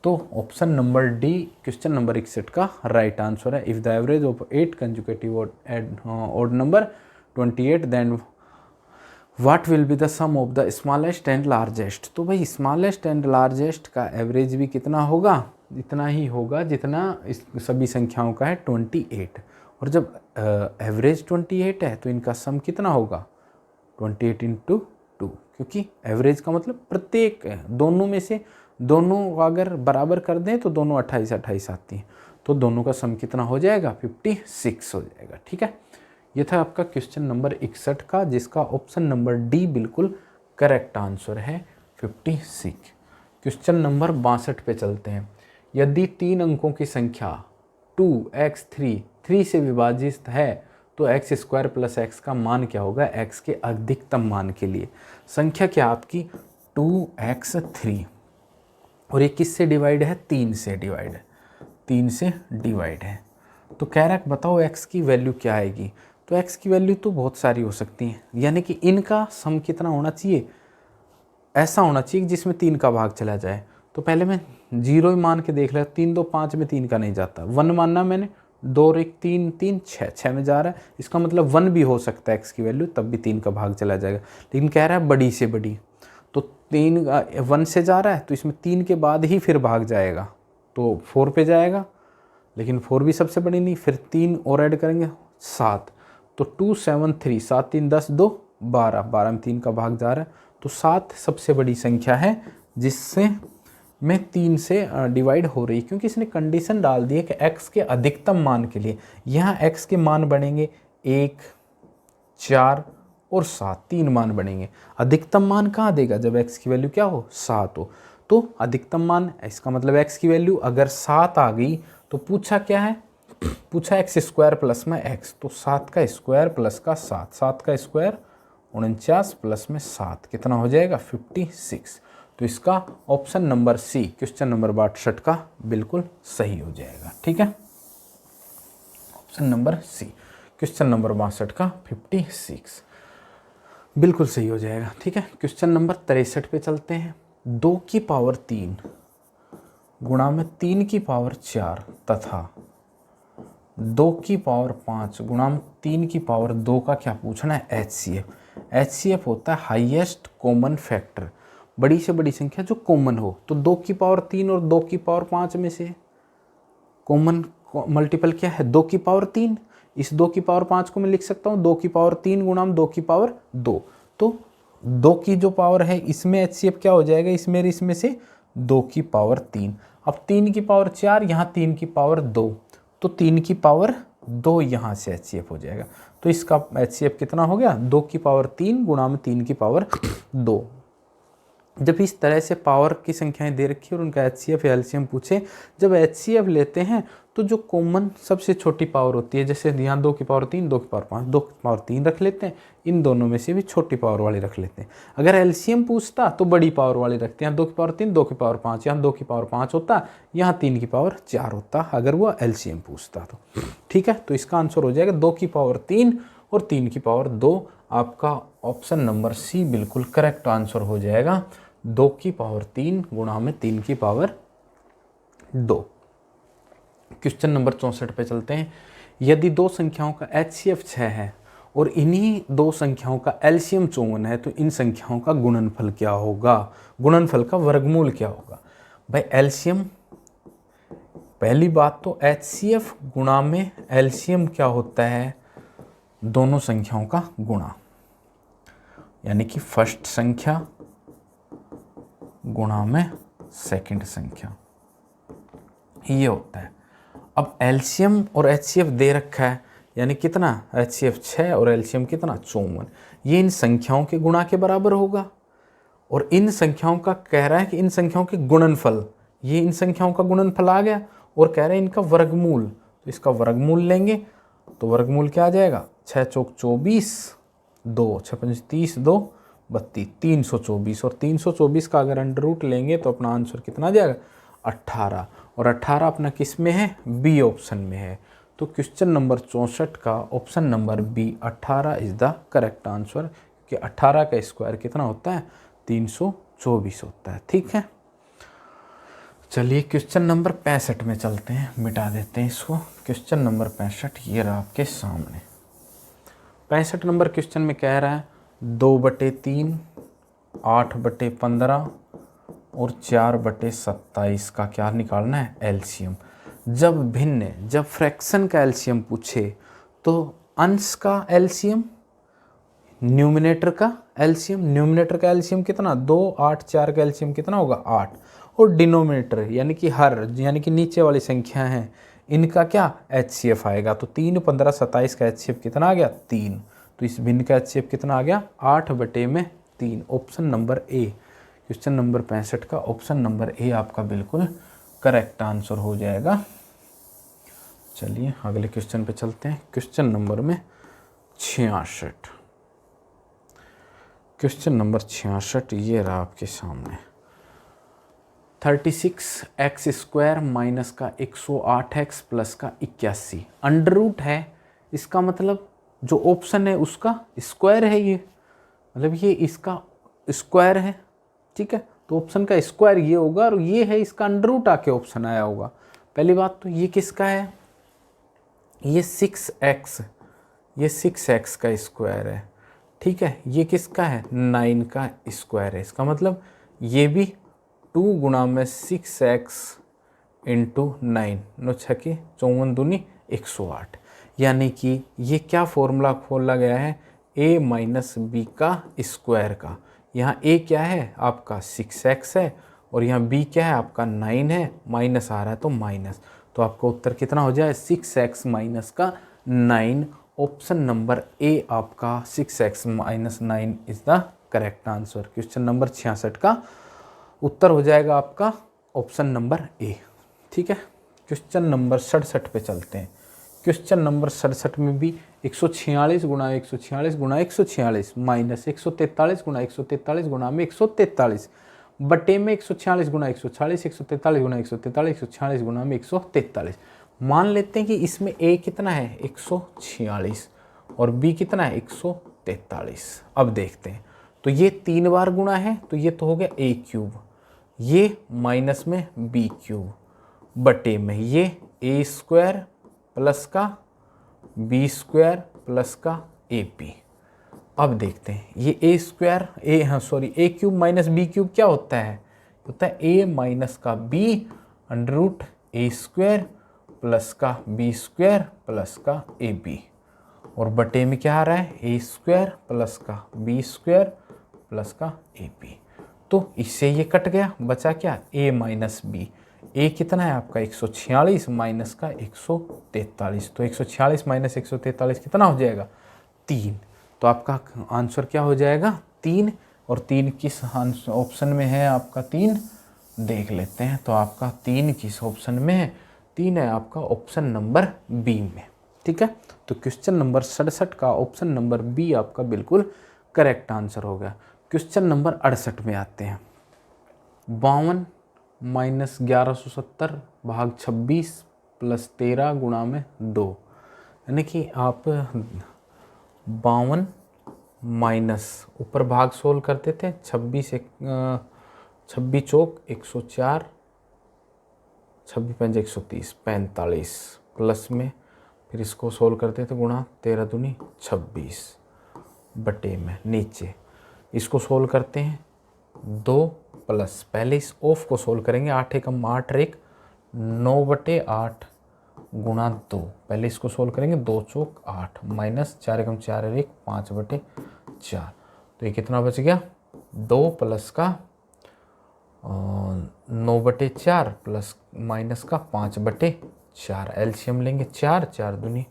तो option number D question number 61 का राइट आंसर है। If the average of 8 consecutive odd number 28 then what will be the sum of the smallest and largest? तो भाई स्मॉलेस्ट एंड लार्जेस्ट का एवरेज भी कितना होगा? इतना ही होगा जितना इस सभी संख्याओं का है, 28। और जब एवरेज 28 है तो इनका सम कितना होगा? 28 × 2, क्योंकि एवरेज का मतलब प्रत्येक दोनों में से दोनों अगर बराबर कर दें तो दोनों 28 आती हैं, तो दोनों का सम कितना हो जाएगा? 56 हो जाएगा। ठीक है, ये था आपका क्वेश्चन नंबर 61 का, जिसका ऑप्शन नंबर डी बिल्कुल करेक्ट आंसर है, 56। क्वेश्चन नंबर 62 पे चलते हैं। यदि 3 अंकों की संख्या 2x3 3 से विभाजित है तो x² + x का मान क्या होगा? x के अधिकतम मान के लिए संख्या क्या आपकी? 2x3, और ये किससे डिवाइड है? 3 से डिवाइड है। 3 से डिवाइड है तो कह रहा है बताओ x की वैल्यू क्या आएगी? तो x की वैल्यू तो बहुत सारी हो सकती हैं, यानी कि इनका सम कितना होना चाहिए? ऐसा होना चाहिए जिसमें 3 का भाग चला जाए। तो पहले मैं 0 ही मान के देख लिया। 3 2 5 में 3 का नहीं जाता। 1 मानना मैंने, 2 और 1 3 3 6 में जा रहा है। इसका मतलब 1 भी हो सकता है x की वैल्यू, तब भी 3 का भाग चला जाएगा। लेकिन कह रहा है बड़ी से बड़ी, तो 3 1 से जा रहा है तो इसमें 3 के बाद ही फिर भाग जाएगा, तो 4 पे जाएगा। लेकिन 4 भी सबसे बड़ी नहीं, फिर 3 और ऐड करेंगे 7, तो 2 7 3 7 3 10 2 12 12 में 3 का भाग जा रहा है, तो 7 सबसे बड़ी संख्या है जिससे में 3 से डिवाइड हो रही, क्योंकि इसने कंडीशन डाल दी है कि x के अधिकतम मान के लिए। यहाँ x के मान बनेंगे 1 4 और 7, 3 मान बनेंगे। अधिकतम मान कहाँ देगा? जब x की वैल्यू क्या हो? 7 हो। तो अधिकतम मान, इसका मतलब x की वैल्यू अगर 7 आ गई तो पूछा क्या है, पूछा एक्स स्क्वायर प्लस में x, तो 7 का स्क्वायर प्लस का 7, 7 का स्क्वायर 49 प्लस में 7 कितना हो जाएगा 56। तो इसका option number C question number 62 का बिल्कुल सही हो जाएगा। ठीक है, option number C question number 62 का 56 बिल्कुल सही हो जाएगा। ठीक है, क्वेश्चन नंबर 63 पे चलते हैं। 2 की पावर 3 गुणा में 3 की पावर 4 तथा 2 की पावर 5 गुणा में 3 की पावर 2 का क्या पूछना है, HCF। HCF होता है हाईएस्ट कॉमन फैक्टर, बड़ी से बड़ी संख्या जो कॉमन हो। तो 2 की पावर 3 और 2 की पावर 5 में से कॉमन मल्टीपल क्या है, 2 की पावर 3। इस 2 की पावर 5 को मैं लिख सकता हूँ 2 की पावर 3 गुणा 2 की पावर 2। तो 2 की जो पावर है इसमें HCF क्या हो जाएगा, इसमें से 2 की पावर 3। अब 3 की पावर 4, यहाँ 3 की पावर 2, तो 3 की पावर 2 यहाँ से HCF हो जाएगा। तो इसका HCF कितना हो गया, 2 की पावर 3 गुणा में 3 की पावर 2। जब इस तरह से पावर की संख्याएं दे रखी और उनका HCF या LCM पूछे, जब HCF लेते हैं तो जो कॉमन सबसे छोटी पावर होती है, जैसे यहाँ 2 की पावर 3, 2 की पावर 5, 2 की पावर 3 रख लेते हैं, इन दोनों में से भी छोटी पावर वाली रख लेते हैं। अगर LCM पूछता तो बड़ी पावर वाली रखते हैं, 2 की पावर 3, 2 की पावर 5, यहाँ 2 की पावर 5 होता, यहाँ 3 की पावर 4 होता, अगर वो LCM पूछता तो। ठीक है, तो इसका आंसर हो जाएगा 2 की पावर 3 और 3 की पावर 2। आपका ऑप्शन नंबर सी बिल्कुल करेक्ट आंसर हो जाएगा, 2 की पावर 3 गुणा में 3 की पावर 2। क्वेश्चन नंबर 64 पे चलते हैं। यदि दो संख्याओं का HCF 6 है और इन्हीं दो संख्याओं का LCM 54 है तो इन संख्याओं का गुणनफल क्या होगा, गुणनफल का वर्गमूल क्या होगा। भाई LCM, पहली बात तो HCF गुणा में LCM क्या होता है, दोनों संख्याओं का गुणा, यानी कि फर्स्ट संख्या गुणा में सेकंड संख्या, ये होता है। अब LCM और HCF दे रखा है, यानी कितना, HCF 6 और LCM कितना 54, ये इन संख्याओं के गुणा के बराबर होगा। और इन संख्याओं का कह रहा है कि इन संख्याओं के गुणनफल, ये इन संख्याओं का गुणनफल आ गया और कह रहे हैं इनका वर्गमूल, तो इसका वर्गमूल लेंगे तो वर्गमूल क्या आ जाएगा, 6 चौक 24, 2 6 5 30, 2 32, 324। और 324 का अगर अंडर रूट लेंगे तो अपना आंसर कितना आ जाएगा 18, और 18 अपना किस में है, बी ऑप्शन में है। तो क्वेश्चन नंबर 64 का option number B 18 is the correct answer, कि 18 का स्क्वायर कितना होता है 324 होता है। ठीक है, चलिए क्वेश्चन नंबर 65 में चलते हैं, मिटा देते हैं इसको। क्वेश्चन नंबर 65 ये रहा आपके सामने। 65 नंबर क्वेश्चन में कह रहा है 2/3, 8/15 और 4/27 का क्या निकालना है, LCM। जब फ्रैक्शन का LCM पूछे तो अंश का LCM, न्यूमिनेटर का LCM, न्यूमिनेटर का LCM कितना 2, 8, 4 का LCM कितना होगा 8, और डिनोमिनेटर यानी कि नीचे वाली संख्या है, इनका क्या HCF आएगा। तो 3, 15, 27 का HCF कितना आ गया 3, तो इस भिन्न का HCF कितना आ गया 8/3, ऑप्शन नंबर ए। क्वेश्चन नंबर 65 का ऑप्शन नंबर ए आपका बिल्कुल करेक्ट आंसर हो जाएगा। चलिए अगले क्वेश्चन पे चलते हैं, क्वेश्चन नंबर में 66। क्वेश्चन नंबर 66 ये रहा आपके सामने। 36x² माइनस का 108x प्लस का 81 अंडर रूट है, इसका मतलब जो ऑप्शन है उसका स्क्वायर है, ये मतलब ये इसका स्क्वायर है। ठीक है, तो ऑप्शन का स्क्वायर ये होगा और ये है इसका अंडर रूट आके ऑप्शन आया होगा। पहली बात तो ये किसका है, ये 6x, ये 6x का स्क्वायर है। ठीक है, ये किसका है 9 का स्क्वायर है, इसका मतलब ये भी 2 गुणा में 6x इंटू 9, 9 छके 54 दूनी 108, यानी कि ये क्या फॉर्मूला खोला गया है, a माइनस बी का स्क्वायर का। यहाँ a क्या है आपका 6x है और यहाँ b क्या है आपका 9 है, माइनस आ रहा है तो माइनस, तो आपका उत्तर कितना हो जाए 6x माइनस का 9। ऑप्शन नंबर ए आपका 6x minus 9 is the correct answer. Question number 66 का उत्तर हो जाएगा आपका ऑप्शन नंबर ए। ठीक है, क्वेश्चन नंबर 67 पे चलते हैं। क्वेश्चन नंबर 67 में भी 146 गुणा 146 गुणा 146 माइनस 143 गुणा 143 गुणा में 143 बटे में 146 गुणा 146 143 गुणा 143 146 गुणा में 143। मान लेते हैं कि इसमें a कितना है 146 और b कितना है 143। अब देखते हैं, तो ये 3 बार गुणा है तो ये तो हो गया a क्यूब, ये माइनस में b क्यूब बटे में ये a स्क्वायर प्लस का b स्क्वायर प्लस का ab। अब देखते हैं ये a square a cube minus b cube क्या होता है a माइनस का b under root a square plus का b स्क्वायर प्लस का ab, और बटे में क्या आ रहा है a स्क्वायर प्लस का b स्क्वायर प्लस का ab। तो इससे ये कट गया, बचा क्या a माइनस b। a कितना है आपका 146 माइनस का 143, तो 146 माइनस 143 कितना हो जाएगा 3। तो आपका आंसर क्या हो जाएगा 3, और 3 किस ऑप्शन में है आपका 3 देख लेते हैं। तो आपका 3 किस ऑप्शन में है, 3 है आपका ऑप्शन नंबर बी में। ठीक है, तो क्वेश्चन नंबर 67 का ऑप्शन नंबर बी आपका बिल्कुल करेक्ट आंसर हो गया। क्वेश्चन नंबर 68 में आते हैं। 52 माइनस 1170 भाग 26 प्लस 13 गुणा में 2, यानी कि आप 52 माइनस ऊपर भाग सोल्व करते थे 26 चौक 104 26 पंज 130 45 प्लस में फिर इसको सोल्व करते थे गुणा 13 दूनी 26 बटे में नीचे इसको सोल्व करते हैं 2 प्लस पहले इस ऑफ को सोल्व करेंगे 8 एकम 8 रेक 9 बटे 8 गुणा 2, पहले इसको सोल्व करेंगे 2 चौक 8 माइनस 4 एकम 4 रेक 5 बटे 4, तो ये कितना बच गया 2 प्लस का 9 बटे 4 प्लस माइनस का 5 बटे 4, एलसीएम लेंगे 4 4 दूनी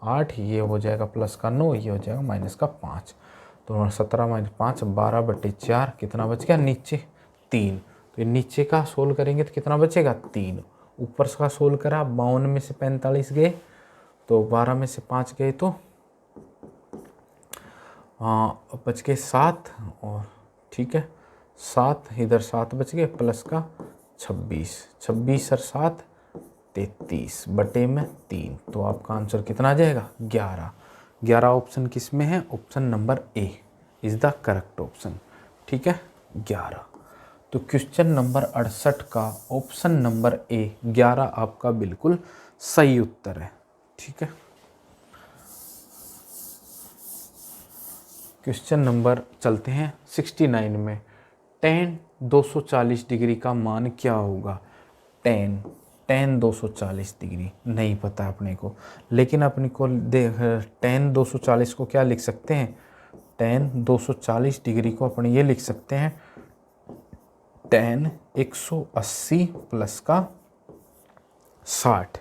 8, ये हो जाएगा प्लस का 9, ये हो जाएगा माइनस का 5, तो 17 माइनस 5 12 बटे 4 कितना बच गया नीचे 3। तो ये नीचे का सोल्व करेंगे तो कितना बचेगा 3, ऊपर का सोल्व करा 52 में से 45 गए तो 12 में से 5 गए तो बच गए 7, और ठीक है 7 इधर 7 बच गए प्लस का 26 और 7 33 बटे में 3, तो आपका आंसर कितना आ जाएगा 11 ऑप्शन किस में है, option number A is the correct option. ठीक है 11। तो क्वेश्चन नंबर 68 का ऑप्शन नंबर ए 11 आपका बिल्कुल सही उत्तर है। ठीक है, क्वेश्चन नंबर चलते हैं 69 में। tan 240 डिग्री का मान क्या होगा। tan 240 डिग्री नहीं पता अपने को, लेकिन अपने को tan 240 को क्या लिख सकते हैं, tan 240 डिग्री को अपने ये लिख सकते हैं tan 180 प्लस का 60,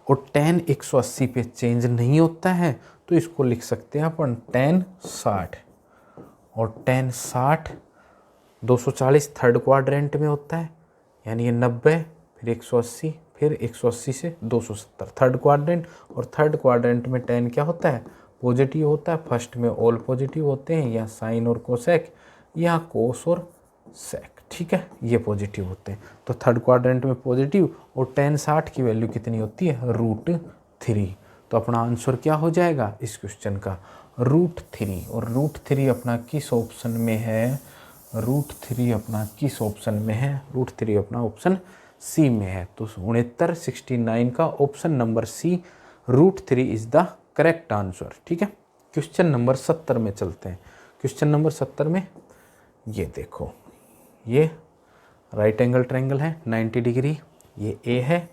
और tan 180 पे चेंज नहीं होता है तो इसको लिख सकते हैं अपन tan 60, और tan 60 240 थर्ड क्वाड्रेंट में होता है, यानी ये 90 फिर 180 फिर 180 से 270 थर्ड क्वाड्रेंट, और थर्ड क्वाड्रेंट में tan क्या होता है पॉजिटिव होता है, फर्स्ट में ऑल पॉजिटिव होते हैं, या साइन और कोसेक, या कोस और सेक। ठीक है, ये पॉजिटिव होते हैं, तो थर्ड क्वाड्रेंट में पॉजिटिव, और tan 60 की वैल्यू कितनी होती है √3, तो अपना आंसर क्या हो जाएगा इस क्वेश्चन का √3, और √3 अपना किस ऑप्शन में है, √3 अपना किस ऑप्शन में है, √3 अपना ऑप्शन सी में है। तो 69 का option number C √3 is the correct answer. ठीक है, क्वेश्चन नंबर 70 में चलते हैं। क्वेश्चन नंबर 70 में ये देखो, ये राइट एंगल ट्रायंगल है 90 डिग्री, ये ए है,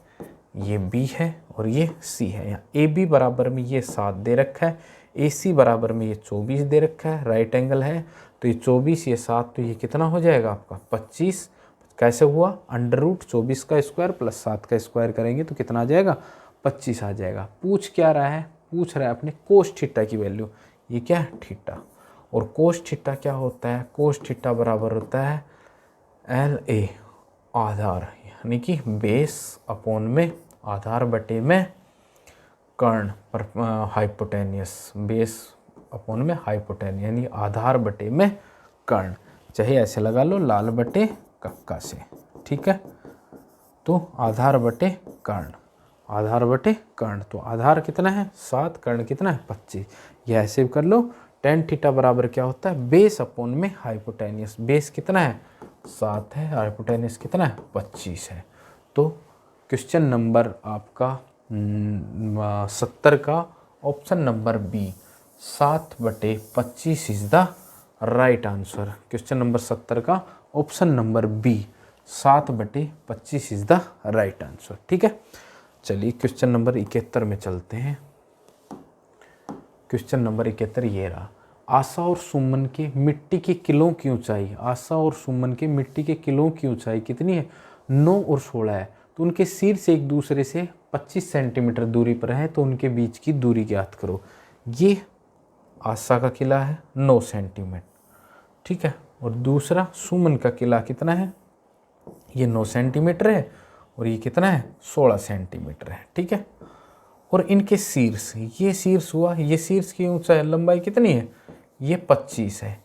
ये बी है और ये सी है। यहाँ ए बी बराबर में ये 7 दे रखा है, ए सी बराबर में ये 24 दे रखा है, राइट एंगल है तो ये 24 ये 7, तो ये कितना हो जाएगा आपका 25। कैसे हुआ √24 का स्क्वायर प्लस 7 का स्क्वायर करेंगे तो कितना आ जाएगा 25 आ जाएगा। पूछ क्या रहा है, पूछ रहा है अपने कोस थीटा की वैल्यू, ये क्या है थीटा, और कोस थीटा क्या होता है, कोस थीटा बराबर होता है एल ए आधार यानी कि बेस अपॉन में आधार बटे में कर्ण पर हाइपोटेनियस, बेस अपॉन में हाइपोटेनियस यानी आधार बटे में कर्ण, चाहे ऐसे लगा लो लाल बटे कक्का से, ठीक है। तो आधार बटे कर्ण, आधार बटे कर्ण, तो आधार कितना है 7, कर्ण कितना है 25। यह ऐसे कर लो, tan थीटा बराबर क्या होता है बेस अपॉन में हाइपोटेनियस, बेस कितना है 7 है, हाइपोटेनियस कितना है 25 है। तो क्वेश्चन नंबर आपका 70 का option number B 7/25 is the right answer. Question number 70 का option number B 7/25 is the right answer, ठीक है। चलिए क्वेश्चन नंबर 71 में चलते हैं। क्वेश्चन नंबर 71 ये रहा, आशा और सुमन के मिट्टी के किलों की ऊंचाई, आशा और सुमन के मिट्टी के किलों की ऊंचाई कितनी है 9 और 16 है। तो उनके सिर से एक दूसरे से 25 सेंटीमीटर दूरी पर है, तो उनके बीच की दूरी ज्ञात करो। ये आशा का किला है 9 सेंटीमीटर, ठीक है, और दूसरा सुमन का किला कितना है, ये 9 सेंटीमीटर है और ये कितना है 16 सेंटीमीटर है, ठीक है। और इनके शीर्ष, ये शीर्ष हुआ, ये शीर्ष की ऊंचाई लंबाई कितनी है ये 25 है।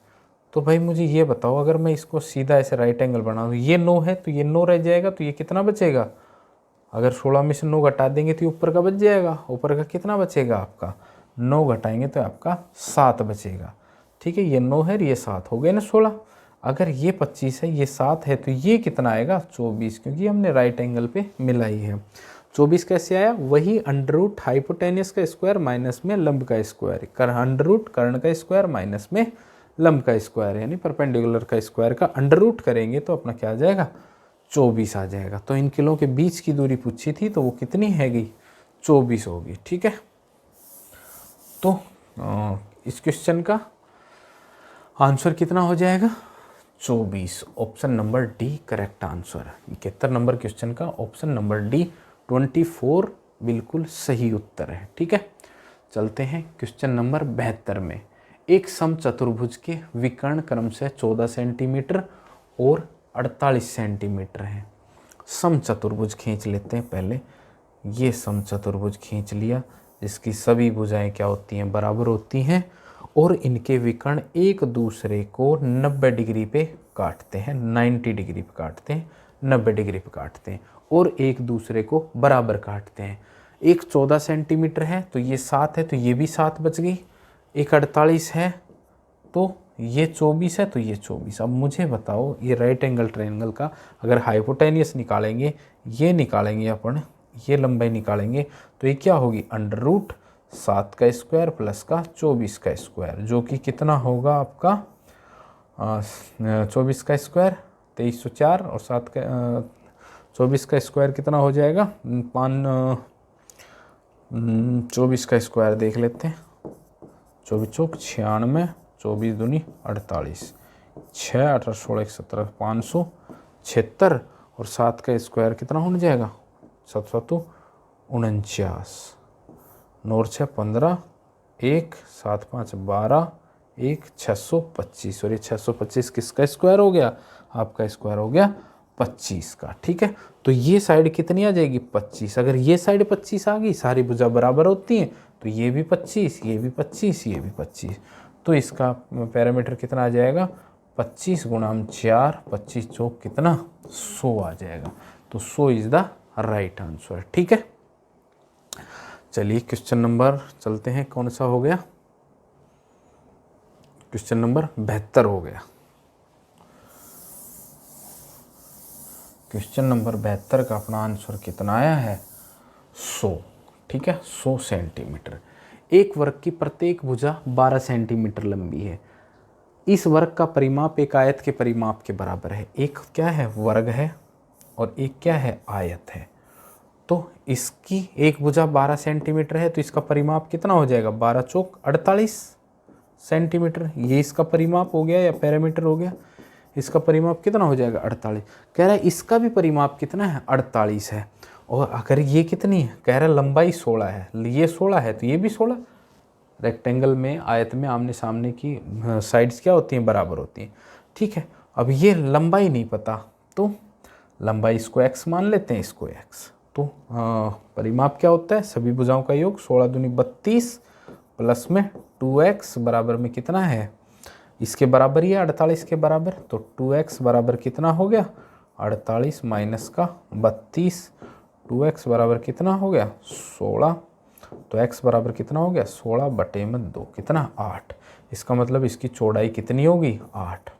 तो भाई मुझे ये बताओ, अगर मैं इसको सीधा ऐसे राइट एंगल बना दूँ, ये 9 है तो ये 9 रह जाएगा, तो ये कितना बचेगा, अगर 16 में से 9 घटा देंगे तो ये ऊपर का बच जाएगा, ऊपर का कितना बचेगा आपका 9 घटाएंगे तो आपका 7 बचेगा, ठीक है। ये 9 है, ये 7 हो गए ना 16। अगर ये 25 है, ये 7 है, तो ये कितना आएगा 24, क्योंकि हमने राइट एंगल पे मिलाई है। 24 कैसे आया, वही अंडर रूट हाइपोटेनियस का स्क्वायर माइनस में लंब का स्क्वायर, कर अंडर रूट कर्ण का स्क्वायर माइनस में लंब का स्क्वायर यानी परपेंडिकुलर का स्क्वायर का अंडर रूट करेंगे तो अपना क्या आ जाएगा 24 आ जाएगा। तो इन किलों के बीच की दूरी पूछी थी, तो वो कितनी हैगी 24 होगी, ठीक है। तो इस क्वेश्चन का आंसर कितना हो जाएगा 24, option number D correct answer. 71 number question का ऑप्शन नंबर डी 24 बिल्कुल सही उत्तर है, ठीक है। चलते हैं क्वेश्चन नंबर 72 में। एक समचतुर्भुज के विकर्ण क्रम से 14 सेंटीमीटर और 48 सेंटीमीटर है। समचतुर्भुज खींच लेते हैं पहले, ये समचतुर्भुज खींच लिया, जिसकी सभी भुजाएं क्या होती हैं बराबर होती हैं, और इनके विकर्ण एक दूसरे को 90 डिग्री पे काटते हैं, 90 डिग्री पे काटते हैं, 90 डिग्री पे काटते हैं, और एक दूसरे को बराबर काटते हैं। एक 14 सेंटीमीटर है तो ये 7 है, तो ये भी 7 बच गई। एक 48 है तो ये 24 है, तो ये 24। अब मुझे बताओ, ये राइट एंगल ट्रायंगल का अगर हाइपोटेनियस निकालेंगे, ये निकालेंगे अपन, ये लंबाई निकालेंगे, तो ये क्या होगी अंडर रूट 7 का स्क्वायर प्लस का 24 का स्क्वायर, जो कि कितना होगा आपका 24 का स्क्वायर 2304 और 7 का 24 का स्क्वायर कितना हो जाएगा 24 का स्क्वायर देख लेते हैं, 24 चौक 96, 24 दूनी 48, 6 18 16 17 576, और 7 का स्क्वायर कितना हो जाएगा 7 7 49, 9 6 15, 1 7 5 12, 1 625, और ये 625 किसका स्क्वायर हो गया आपका स्क्वायर हो गया 25 का, ठीक है। तो ये साइड कितनी आ जाएगी 25। अगर ये साइड 25 आ गई, सारी भुजा बराबर होती हैं, तो ये भी 25, ये भी 25, ये भी 25, तो इसका पैरामीटर कितना आ जाएगा 25 गुणा 4, 25 चौक कितना 100 आ जाएगा। तो 100 इज द राइट आंसर, ठीक है। चलिए क्वेश्चन नंबर चलते हैं, कौन सा हो गया क्वेश्चन नंबर 72 हो गया। क्वेश्चन नंबर 72 का अपना आंसर कितना आया है 100, ठीक है, 100 सेंटीमीटर। एक वर्ग की प्रत्येक भुजा 12 सेंटीमीटर लंबी है। इस वर्ग का परिमाप एक आयत के परिमाप के बराबर है। एक क्या है वर्ग है और एक क्या है आयत है। तो इसकी एक भुजा 12 सेंटीमीटर है, तो इसका परिमाप कितना हो जाएगा 12 चौक 48 सेंटीमीटर। ये इसका परिमाप हो गया या पैरामीटर हो गया। इसका परिमाप कितना हो जाएगा 48। कह रहा है इसका भी परिमाप कितना है 48 है। और अगर ये कितनी है, कह रहा है लंबाई 16 है, ये 16 है तो ये भी 16। रेक्टेंगल में आयत में आमने सामने की साइड्स क्या होती हैं बराबर होती हैं, ठीक है। अब ये लंबाई नहीं पता, तो लंबाई इसको x मान लेते हैं, इसको x। तो परिमाप क्या होता है, सभी भुजाओं का योग 16 दूनी 32 प्लस में 2x बराबर में कितना है, इसके बराबर ही है 48 के बराबर। तो 2x बराबर कितना हो गया, 48 माइनस का 32, 2x बराबर कितना हो गया 16। तो x बराबर कितना हो गया 16 बटे में 2, कितना 8। इसका मतलब इसकी चौड़ाई कितनी होगी 8।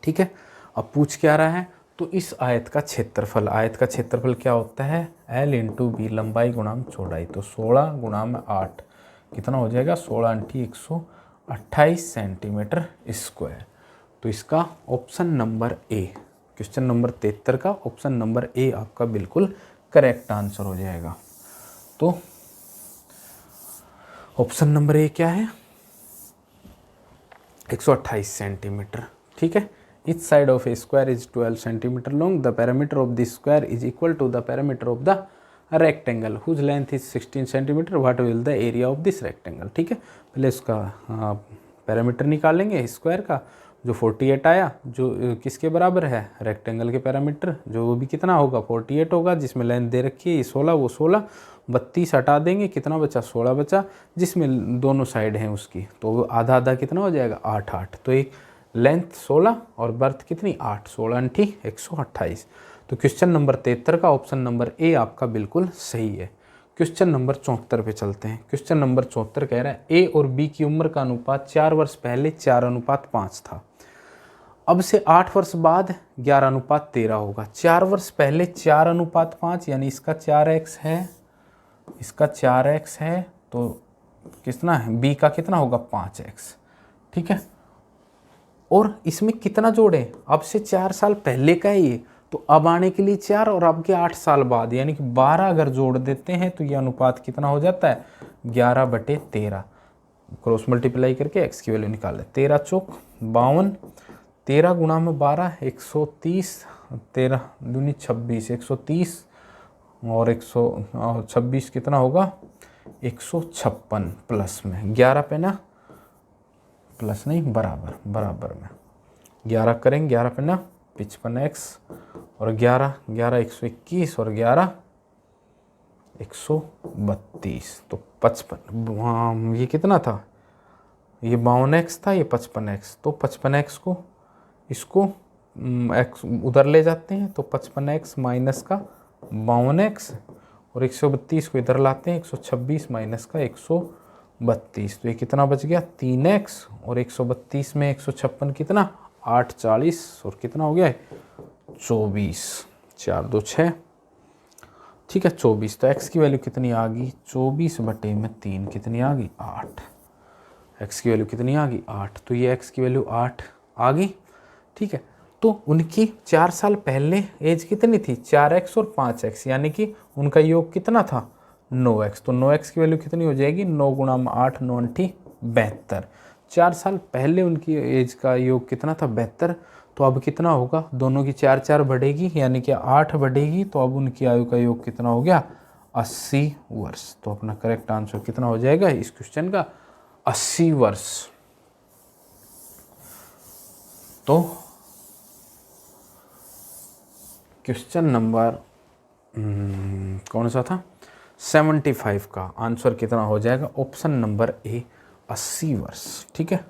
ठीक है, अब पूछ क्या रहा है, तो इस आयत का क्षेत्रफल, आयत का क्षेत्रफल क्या होता है L इंटू बी, लंबाई गुणाम चौड़ाई। तो 16 गुणाम 8 कितना हो जाएगा 16 अंठी 128 सेंटीमीटर स्क्वायर। तो इसका ऑप्शन नंबर ए, क्वेश्चन नंबर 73 का ऑप्शन नंबर ए आपका बिल्कुल करेक्ट आंसर हो जाएगा। तो ऑप्शन नंबर ए क्या है 128 सेंटीमीटर। ठीक है, each side of a square is 12 centimeter long. The perimeter of this square is equal to the perimeter of the rectangle whose length is 16 centimeter. What will the area of this rectangle? ठीक है, पहले इसका parameter निकालेंगे square का, जो 48 आया, जो किसके बराबर है रेक्टेंगल के पैरामीटर, जो वो भी कितना होगा 48 होगा, जिसमें लेंथ दे रखी है ये 16, वो 16, 32 हटा देंगे, कितना बचा 16 बचा, जिसमें दोनों साइड हैं उसकी, तो आधा आधा कितना हो जाएगा 8 8। तो एक लेंथ 16 और बर्थ कितनी 8, 16 अंठी 128। तो क्वेश्चन नंबर 73 का ऑप्शन नंबर ए आपका बिल्कुल सही है। क्वेश्चन नंबर 74 पे चलते हैं। क्वेश्चन नंबर 74 कह रहा है ए और बी की उम्र का अनुपात 4 वर्ष पहले 4:5 था, अब से 8 वर्ष बाद 11:13 होगा। 4 वर्ष पहले 4:5 यानी इसका 4x है, इसका 4x है, तो कितना है बी का कितना होगा 5x। ठीक है, और इसमें कितना जोड़े, अब से 4 साल पहले का है ये, तो अब आने के लिए 4 और अब के 8 साल बाद यानी कि 12 अगर जोड़ देते हैं तो ये अनुपात कितना हो जाता है 11/13। क्रॉस मल्टीप्लाई करके x की वैल्यू निकाल ले, 13 चौक 52, 13 गुणा में 12 130, 13 दूनी 26, 130 और 126 कितना होगा 156 प्लस में 11 पे ना प्लस नहीं बराबर में 11 करेंगे, 11 पे ना 55x और 11 121 और 11 132, तो 55, ये कितना था ये 52x था, ये 55x, तो 55x को इसको x उधर ले जाते हैं, तो 55x माइनस का 52x और 132 को इधर लाते हैं 126 माइनस का 132, तो ये कितना बच गया 3x और 132 में 156 कितना 840 और कितना हो गया 24, 4 2 6। ठीक है 24, तो x की वैल्यू कितनी आ गई 24/3 कितनी आ गई 8, x की वैल्यू कितनी आ गई 8, तो ये x की वैल्यू 8 आ गई। ठीक है, तो उनकी 4 साल पहले एज कितनी थी 4x और 5x, यानी कि उनका योग कितना था 9x, तो 9x की वैल्यू कितनी हो जाएगी 9 गुणा 8 9 अंठी 72। 4 साल पहले उनकी एज का योग कितना था 72, तो अब कितना होगा दोनों की 4 4 बढ़ेगी यानी कि 8 बढ़ेगी, तो अब उनकी आयु का योग कितना हो गया 80 वर्ष। तो अपना करेक्ट आंसर कितना हो जाएगा इस क्वेश्चन का 80 वर्ष। तो क्वेश्चन नंबर कौन सा था 75 का आंसर कितना हो जाएगा ऑप्शन नंबर ए 80 वर्ष। ठीक है,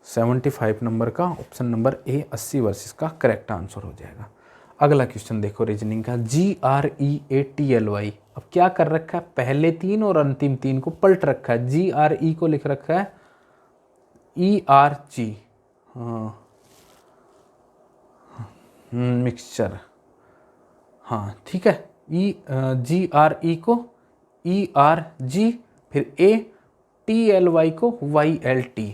75 नंबर का ऑप्शन नंबर ए 80 वर्ष इसका करेक्ट आंसर हो जाएगा। अगला क्वेश्चन देखो रीजनिंग का GREATLY। अब क्या कर रखा है पहले 3 और अंतिम 3 को पलट रखा है, GRE को लिख रखा है ERG मिक्सचर, हाँ ठीक है GRE को ERG, फिर ATLY को YLT,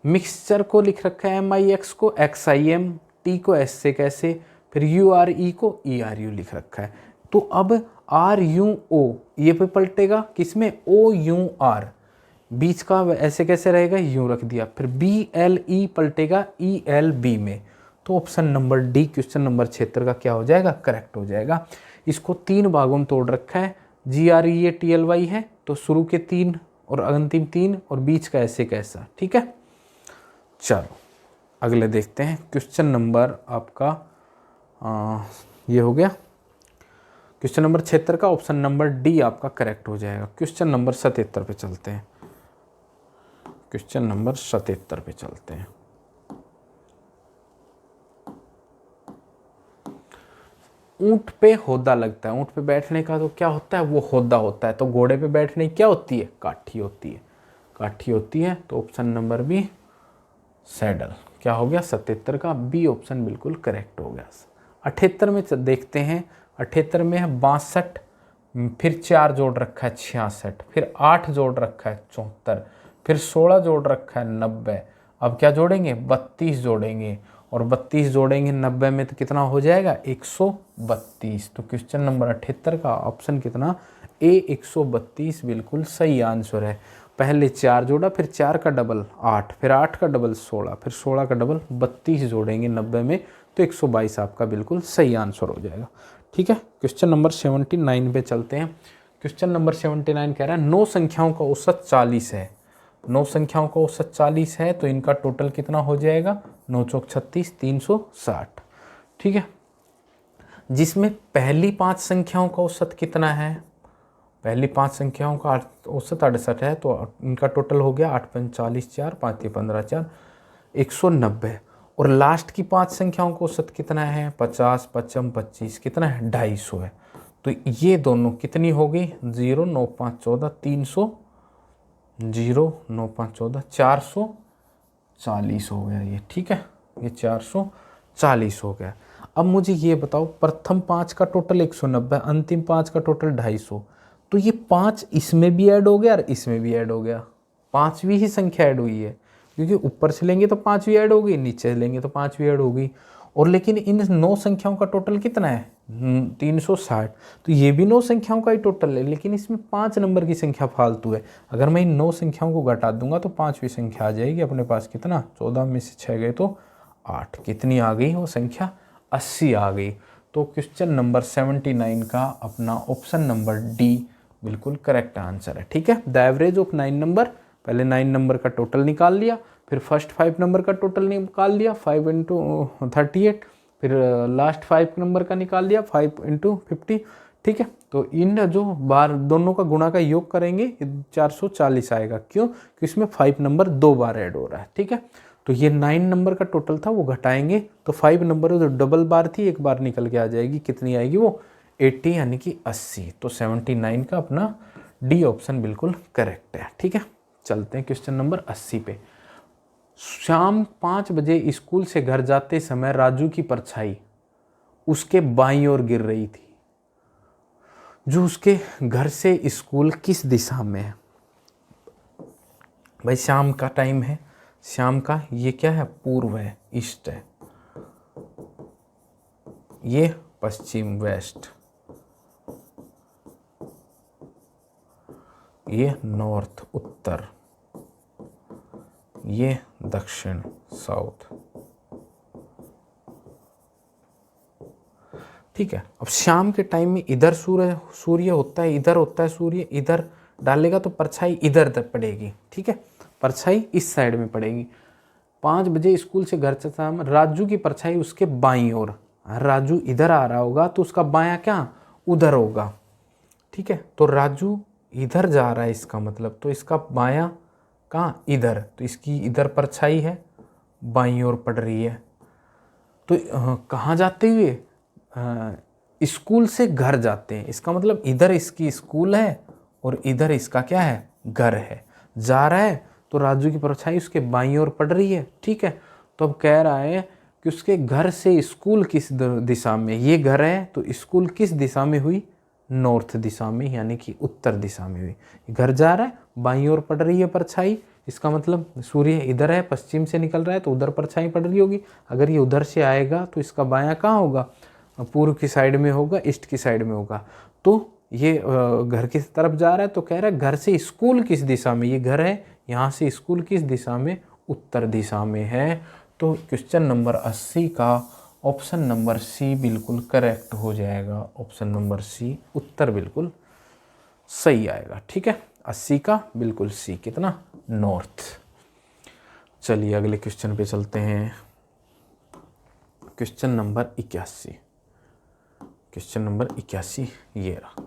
मिक्सचर को लिख रखा है MIX को XIM, T को S से कैसे, फिर URE को ERU लिख रखा है। तो अब RUO ये पे पलटेगा किसमें OUR, बीच का ऐसे कैसे रहेगा यूं रख दिया, फिर BLE पलटेगा ELB में, तो option number D question number 76 का क्या हो जाएगा करेक्ट हो जाएगा। इसको 3 भागों में तोड़ रखा है, GREATLY है तो शुरू के 3 और अंतिम 3 और बीच का ऐसे कैसा। ठीक है चलो अगले देखते हैं क्वेश्चन नंबर आपका ये हो गया क्वेश्चन नंबर 76 का, ऑप्शन नंबर डी आपका करेक्ट हो जाएगा। क्वेश्चन नंबर 77 पे चलते हैं। क्वेश्चन नंबर 77 पे चलते हैं। ऊंट पे होदा लगता है, ऊंट पे बैठने का तो क्या होता है, वो होदा होता है। तो घोड़े पे बैठने की क्या होती है, काठी होती है, काठी होती है। तो ऑप्शन नंबर बी सैडल क्या हो गया, 77 का बी ऑप्शन बिल्कुल करेक्ट हो गया। 78 में देखते हैं। 78 में है 62, फिर 4 जोड़ रखा है 66, फिर 8 जोड़ रखा है 74, फिर 16 जोड़ रखा है 90। अब क्या जोड़ेंगे, 32 जोड़ेंगे, और 32 जोड़ेंगे 90 में तो कितना हो जाएगा, 132। तो क्वेश्चन नंबर 78 का ऑप्शन कितना, ए 132 बिल्कुल सही आंसर है। पहले 4 जोड़ा, फिर 4 का डबल 8, फिर 8 का डबल 16, फिर 16 का डबल 32 जोड़ेंगे 90 में तो 122 आपका बिल्कुल सही आंसर हो जाएगा। ठीक है, क्वेश्चन नंबर 79 पे चलते हैं। क्वेश्चन नंबर 79 कह रहा है 9 संख्याओं का औसत 40 है। 9 संख्याओं का औसत 40 है तो इनका टोटल कितना हो जाएगा, 9 चौक 36, 360। ठीक है, जिसमें पहली 5 संख्याओं का औसत कितना है, पहली 5 संख्याओं का औसत 68 है, तो इनका टोटल हो गया 8 पंच 40, 4 5 15 4 190। और लास्ट की 5 संख्याओं का औसत कितना है, 50 55 25 कितना है, 250 है। तो ये दोनों कितनी हो गई, 0 9 5 14 300, 0 9 5 14 440 हो गया ये। ठीक है, ये 440 हो गया। अब मुझे ये बताओ, प्रथम 5 का टोटल 190, अंतिम 5 का टोटल 250, तो ये 5 इसमें भी ऐड हो गया और इसमें भी ऐड हो गया। 5वीं ही संख्या ऐड हुई है, क्योंकि ऊपर से लेंगे तो 5वीं ऐड होगी, नीचे से लेंगे तो 5वीं ऐड होगी। और लेकिन इन 9 संख्याओं का टोटल कितना है, 360। तो ये भी 9 संख्याओं का ही टोटल है, लेकिन इसमें 5 नंबर की संख्या फालतू है। अगर मैं इन 9 संख्याओं को घटा दूंगा तो 5वीं संख्या आ जाएगी अपने पास, कितना, 14 में से 6 गए तो 8, कितनी आ गई वो संख्या, 80 आ गई। तो क्वेश्चन नंबर 79 का अपना ऑप्शन नंबर डी बिल्कुल करेक्ट आंसर है। ठीक है, द एवरेज ऑफ 9 नंबर, पहले 9 नंबर का टोटल निकाल लिया, फिर फर्स्ट 5 नंबर का टोटल निकाल लिया 5 × 38, फिर लास्ट 5 नंबर का निकाल लिया 5 × 50। ठीक है, तो इन जो बार दोनों का गुणा का योग करेंगे 440 आएगा। क्यों, क्योंकि इसमें 5 नंबर 2 बार ऐड हो रहा है। ठीक है, तो ये 9 नंबर का टोटल था, वो घटाएंगे तो 5 नंबर जो डबल बार थी एक बार निकल के आ जाएगी, कितनी आएगी वो, 80 यानी कि 80। तो 79 का अपना डी ऑप्शन बिल्कुल करेक्ट है। ठीक है, चलते हैं क्वेश्चन नंबर 80 पे। शाम 5 बजे स्कूल से घर जाते समय राजू की परछाई उसके बाईं ओर गिर रही थी। जो उसके घर से स्कूल किस दिशा में है, भाई शाम का टाइम है, शाम का ये क्या है, पूर्व है, ईस्ट है, ये पश्चिम वेस्ट, ये नॉर्थ उत्तर, ये दक्षिण साउथ। ठीक है, अब शाम के टाइम में इधर सूर्य होता है, इधर होता है सूर्य, इधर डालेगा तो परछाई इधर तक पड़ेगी। ठीक है, परछाई इस साइड में पड़ेगी। 5 बजे स्कूल से घर से शाम, राजू की परछाई उसके बाईं ओर, राजू इधर आ रहा होगा तो उसका बायां क्या, उधर होगा। ठीक है, तो राजू इधर जा रहा है इसका मतलब, तो इसका बायां कहाँ, इधर, तो इसकी इधर परछाई है, बाईं ओर पड़ रही है। तो कहाँ जाते हुए, स्कूल से घर जाते हैं, इसका मतलब इधर इसकी स्कूल है और इधर इसका क्या है, घर है। जा रहा है तो राजू की परछाई उसके बाईं ओर पड़ रही है। ठीक है, तो अब कह रहा है कि उसके घर से स्कूल किस दिशा में, ये घर है तो स्कूल किस दिशा में हुई, नॉर्थ दिशा में, यानी कि उत्तर दिशा में हुई। घर जा रहा है, बाईं ओर पड़ रही है परछाई, इसका मतलब सूर्य इधर है, पश्चिम से निकल रहा है तो उधर परछाई पड़ रही होगी। अगर ये उधर से आएगा तो इसका बायां कहाँ होगा, पूर्व की साइड में होगा, ईस्ट की साइड में होगा। तो ये घर की तरफ जा रहा है, तो कह रहा है घर से स्कूल किस दिशा में, ये घर है, यहाँ से स्कूल किस दिशा में, उत्तर दिशा में है। तो क्वेश्चन नंबर 80 का ऑप्शन नंबर सी बिल्कुल करेक्ट हो जाएगा। ऑप्शन नंबर सी उत्तर बिल्कुल सही आएगा। ठीक है, 80 का बिल्कुल सी, कितना, नॉर्थ। चलिए अगले क्वेश्चन पे चलते हैं। क्वेश्चन नंबर 81, क्वेश्चन नंबर 81 ये रहा।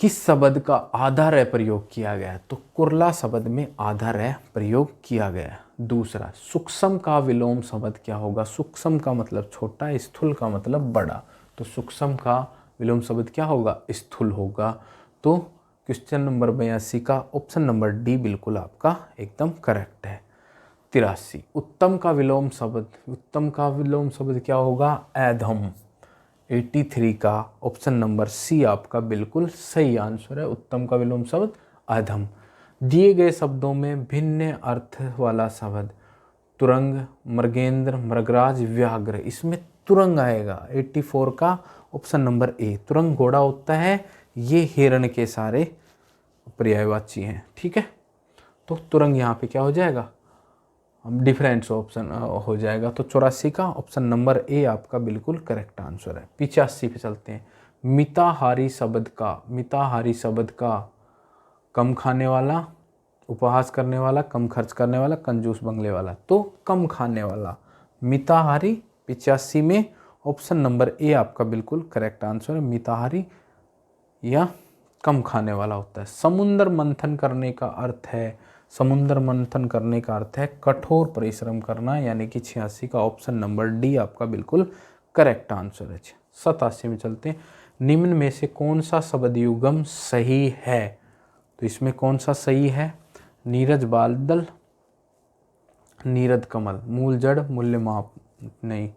किस शब्द का आधा रह प्रयोग किया गया है? तो कुरला शब्द में आधा रह प्रयोग किया गया है। दूसरा, सूक्ष्म का विलोम शब्द क्या होगा? सूक्ष्म का मतलब छोटा, स्थूल का मतलब बड़ा, तो सूक्ष्म का विलोम शब्द क्या होगा? स्थूल होगा। तो क्वेश्चन नंबर 82 का ऑप्शन नंबर डी बिल्कुल आपका एकदम करेक्ट है। 83, उत्तम का विलोम शब्द, उत्तम का विलोम शब्द क्या होगा? ऐधम। 83 का ऑप्शन नंबर सी आपका बिल्कुल सही आंसर है। उत्तम का विलोम शब्द अधम। दिए गए शब्दों में भिन्न अर्थ वाला शब्द तुरंग, मृगेंद्र, मृगराज, व्याघ्र, इसमें तुरंग आएगा। 84 का ऑप्शन नंबर ए, तुरंग घोड़ा होता है, ये हिरण के सारे पर्यायवाची हैं। ठीक है, तो तुरंग यहाँ पे क्या हो जाएगा? डिफरेंस ऑप्शन हो जाएगा। तो 84 का ऑप्शन नंबर ए आपका बिल्कुल करेक्ट आंसर है। 85 पे चलते हैं। मिताहारी शब्द का, मिताहारी शब्द का कम खाने वाला, उपहास करने वाला, कम खर्च करने वाला, कंजूस बंगले वाला, तो कम खाने वाला मिताहारी। 85 में ऑप्शन नंबर ए आपका बिल्कुल करेक्ट आंसर है। मिताहारी या कम खाने वाला होता है। समुद्र मंथन करने का अर्थ है, समुद्र मंथन करने का अर्थ है कठोर परिश्रम करना, यानी कि 86 का ऑप्शन नंबर डी आपका बिल्कुल करेक्ट आंसर है। 87 में चलते हैं। निम्न में से कौन सा शब्द युगम सही है? तो इसमें कौन सा सही है? नीरज बादल, नीरद कमल, मूल जड़, मूल्य माप नहीं,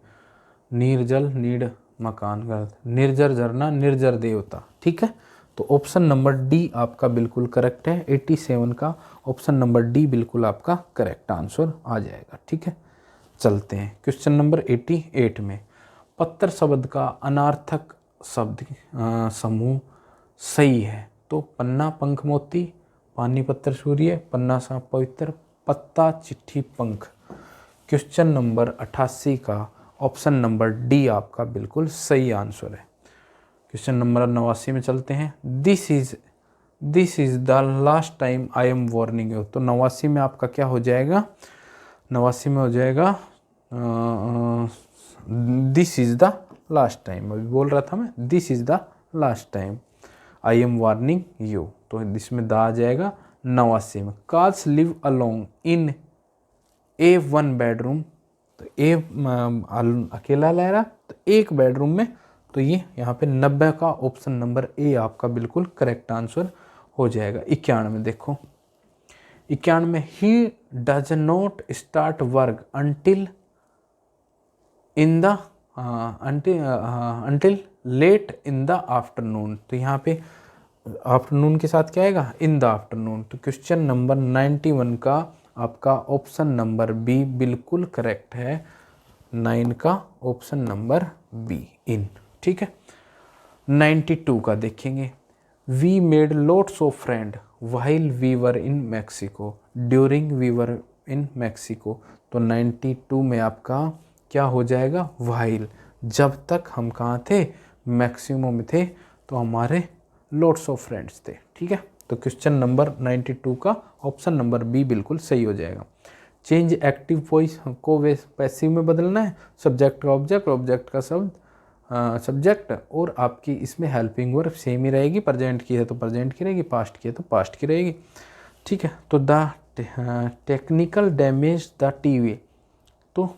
नीरजल, नीड मकान, गलत, निर्जर झरना, निर्जर देवता। ठीक है, तो ऑप्शन नंबर डी आपका बिल्कुल करेक्ट है। 87 का ऑप्शन नंबर डी बिल्कुल आपका करेक्ट आंसर आ जाएगा। ठीक है, चलते हैं क्वेश्चन नंबर 88 में। पत्र शब्द का अनार्थक शब्द समूह सही है? तो पन्ना, पंख, मोती, पानी, पत्थर, सूर्य, पन्ना, सांप, पवित्र, पत्ता, चिट्ठी, पंख। क्वेश्चन नंबर 88 का ऑप्शन नंबर डी आपका बिल्कुल सही आंसर है। क्वेश्चन नंबर 89 में चलते हैं। This is the last time I am warning you. तो 89 में आपका क्या हो जाएगा? 89 में हो जाएगा this is the last time. अभी बोल रहा था मैं, this is the last time I am warning you, तो इसमें द आ जाएगा 89 में। कार्स लिव अलोंग इन ए वन बेडरूम, तो ए अकेला रह रहा, तो एक बेडरूम में, तो ये यहाँ पे 90 का ऑप्शन नंबर ए आपका बिल्कुल करेक्ट आंसर हो जाएगा। 91 देखो, 91 he does not start work until in the until late in the afternoon, तो यहाँ पे आफ्टरनून के साथ क्या आएगा? In the afternoon. तो क्वेश्चन नंबर 91 का आपका ऑप्शन नंबर बी बिल्कुल करेक्ट है। 9 का ऑप्शन नंबर बी, इन। ठीक है, 92 का देखेंगे। We made lots of friend while we were in Mexico, during we were in Mexico, तो 92 में आपका क्या हो जाएगा? वाइल, जब तक हम कहाँ थे? मैक्सिमो में थे, तो हमारे लॉट्स ऑफ फ्रेंड्स थे। ठीक है, तो क्वेश्चन नंबर 92 का ऑप्शन नंबर बी बिल्कुल सही हो जाएगा। चेंज एक्टिव वॉइस को पैसिव में बदलना है, सब्जेक्ट का ऑब्जेक्ट, ऑब्जेक्ट का शब्द सब्जेक्ट, और आपकी इसमें हेल्पिंग वर्ब सेम ही रहेगी। प्रेजेंट की है तो प्रेजेंट की रहेगी, पास्ट की है तो पास्ट की रहेगी। ठीक है, तो the technical damage the TV, तो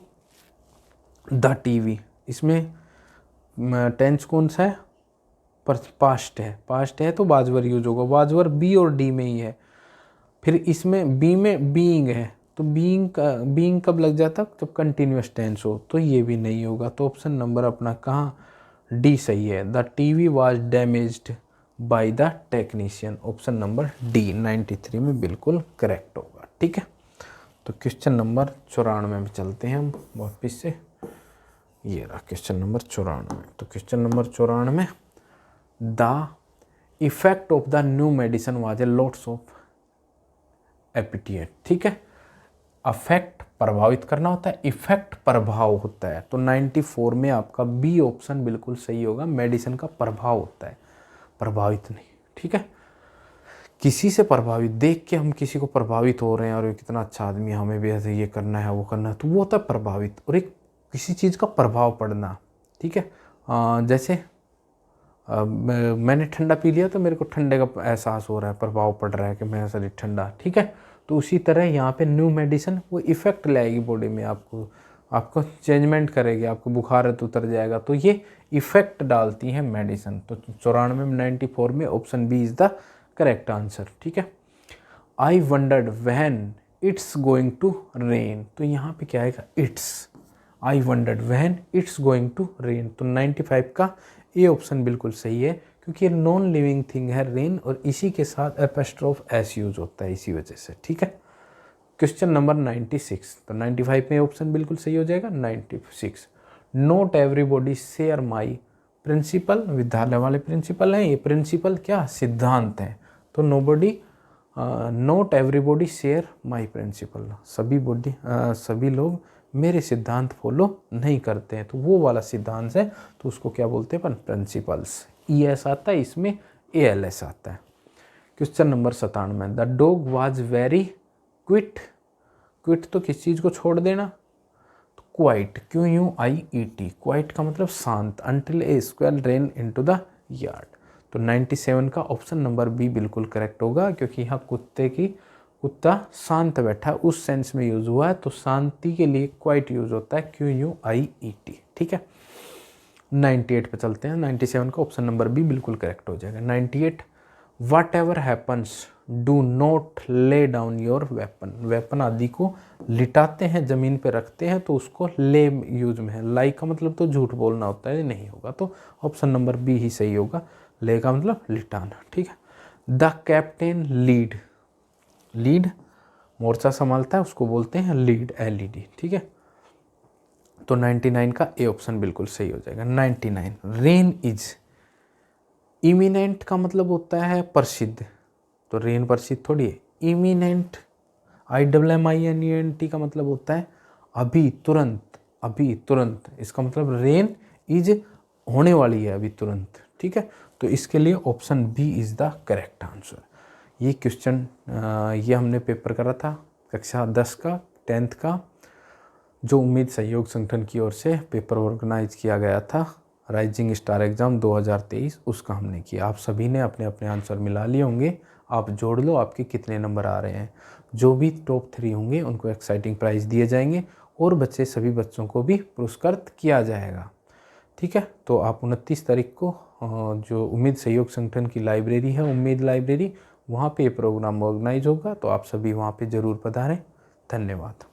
द टीवी, इसमें टेंस कौन सा है? पास्ट है, पास्ट है तो बाजवर यूज होगा। बाजवर बी और डी में ही है। फिर इसमें बी में बीइंग है, तो बीइंग कब लग जाता? जब कंटिन्यूस टेंस हो, तो ये भी नहीं होगा। तो ऑप्शन नंबर अपना कहाँ? डी सही है। The TV was damaged by the technician, option number D 93 में बिल्कुल करेक्ट होगा। ठीक है, तो क्वेश्चन नंबर 94 में चलते हैं हम वापिस से। ये रहा क्वेश्चन नंबर 94। तो क्वेश्चन नंबर 94 में the effect of the new medicine was a lots of appetite. ठीक है, अफेक्ट प्रभावित करना होता है, इफेक्ट प्रभाव होता है, तो 94 में आपका बी ऑप्शन बिल्कुल सही होगा। मेडिसिन का प्रभाव होता है, प्रभावित नहीं। ठीक है, किसी से प्रभावित देख के हम किसी को प्रभावित हो रहे हैं और ये कितना अच्छा आदमी है, हमें भी ऐसे ये करना है वो करना है, तो वो होता है प्रभावित। और एक किसी चीज़ का प्रभाव पड़ना, ठीक है। जैसे मैंने ठंडा पी लिया तो मेरे को ठंडे का एहसास हो रहा है, प्रभाव पड़ रहा है कि मेरा शरीर ठंडा, ठीक है। तो उसी तरह यहाँ पे न्यू मेडिसिन वो इफ़ेक्ट लाएगी बॉडी में, आपको चेंजमेंट करेगी, आपको बुखार है तो उतर जाएगा, तो ये इफ़ेक्ट डालती है मेडिसिन। तो 94 में 94 में option B is the correct answer, ठीक है। I wondered when it's going to rain, तो यहाँ पे क्या आएगा, it's. I wondered when it's going to rain, तो 95 का ये ऑप्शन बिल्कुल सही है, क्योंकि ये नॉन लिविंग थिंग है रेन, और इसी के साथ एपोस्ट्रोफ एस यूज होता है इसी वजह से, ठीक है। क्वेश्चन नंबर 96, तो 95 में ऑप्शन बिल्कुल सही हो जाएगा 96। Not everybody share my principle, विद्यालय वाले प्रिंसिपल हैं, ये प्रिंसिपल क्या सिद्धांत है, तो nobody not everybody share my principle, सभी लोग मेरे सिद्धांत फॉलो नहीं करते हैं, तो वो वाला सिद्धांत है, तो उसको क्या बोलते हैं अपन, प्रिंसिपल्स। ई एस आता है इसमें, ए एल एस आता है। Question number 97, the dog was very quit, quit तो किस चीज़ को छोड़ देना, तो क्वाइट, QUIET, क्वाइट का मतलब शांत, until A स्क्वेल rain into the yard, तो 97 का ऑप्शन नंबर बी बिल्कुल करेक्ट होगा, क्योंकि यहाँ कुत्ता शांत बैठा उस सेंस में यूज़ हुआ है, तो शांति के लिए क्वाइट यूज़ होता है, QUIET, ठीक है। 98 पे चलते हैं, 97 का ऑप्शन नंबर बी बिल्कुल करेक्ट हो जाएगा। 98, what ever happens do not lay down your weapon, weapon आदि को लिटाते हैं, ज़मीन पे रखते हैं, तो उसको ले यूज में है, लाई का मतलब तो झूठ बोलना होता है, नहीं होगा, तो ऑप्शन नंबर बी ही सही होगा, ले का मतलब लिटाना, ठीक है। द कैप्टन लीड मोर्चा संभालता है, उसको बोलते हैं लीड, LED, ठीक है। तो 99 का ए ऑप्शन बिल्कुल सही हो जाएगा। 99, रेन इज इमिनेंट का मतलब होता है प्रसिद्ध, तो रेन प्रसिद्ध थोड़ी है, इमिनेंट IMMINENT का मतलब होता है अभी तुरंत, इसका मतलब रेन इज होने वाली है अभी तुरंत, ठीक है। तो इसके लिए option B is the correct answer. ये क्वेश्चन ये हमने पेपर करा था कक्षा 10 का 10th का, जो उम्मीद सहयोग संगठन की ओर से पेपर ऑर्गेनाइज किया गया था, राइजिंग स्टार एग्ज़ाम 2023, उसका हमने किया। आप सभी ने अपने अपने आंसर मिला लिए होंगे, आप जोड़ लो आपके कितने नंबर आ रहे हैं। जो भी टॉप 3 होंगे उनको एक्साइटिंग प्राइज़ दिए जाएंगे, और सभी बच्चों को भी पुरस्कृत किया जाएगा, ठीक है। तो आप 29 तारीख को जो उम्मीद सहयोग संगठन की लाइब्रेरी है, उम्मीद लाइब्रेरी, वहाँ पे ये प्रोग्राम ऑर्गेनाइज होगा, तो आप सभी वहाँ पे ज़रूर पधारें। धन्यवाद।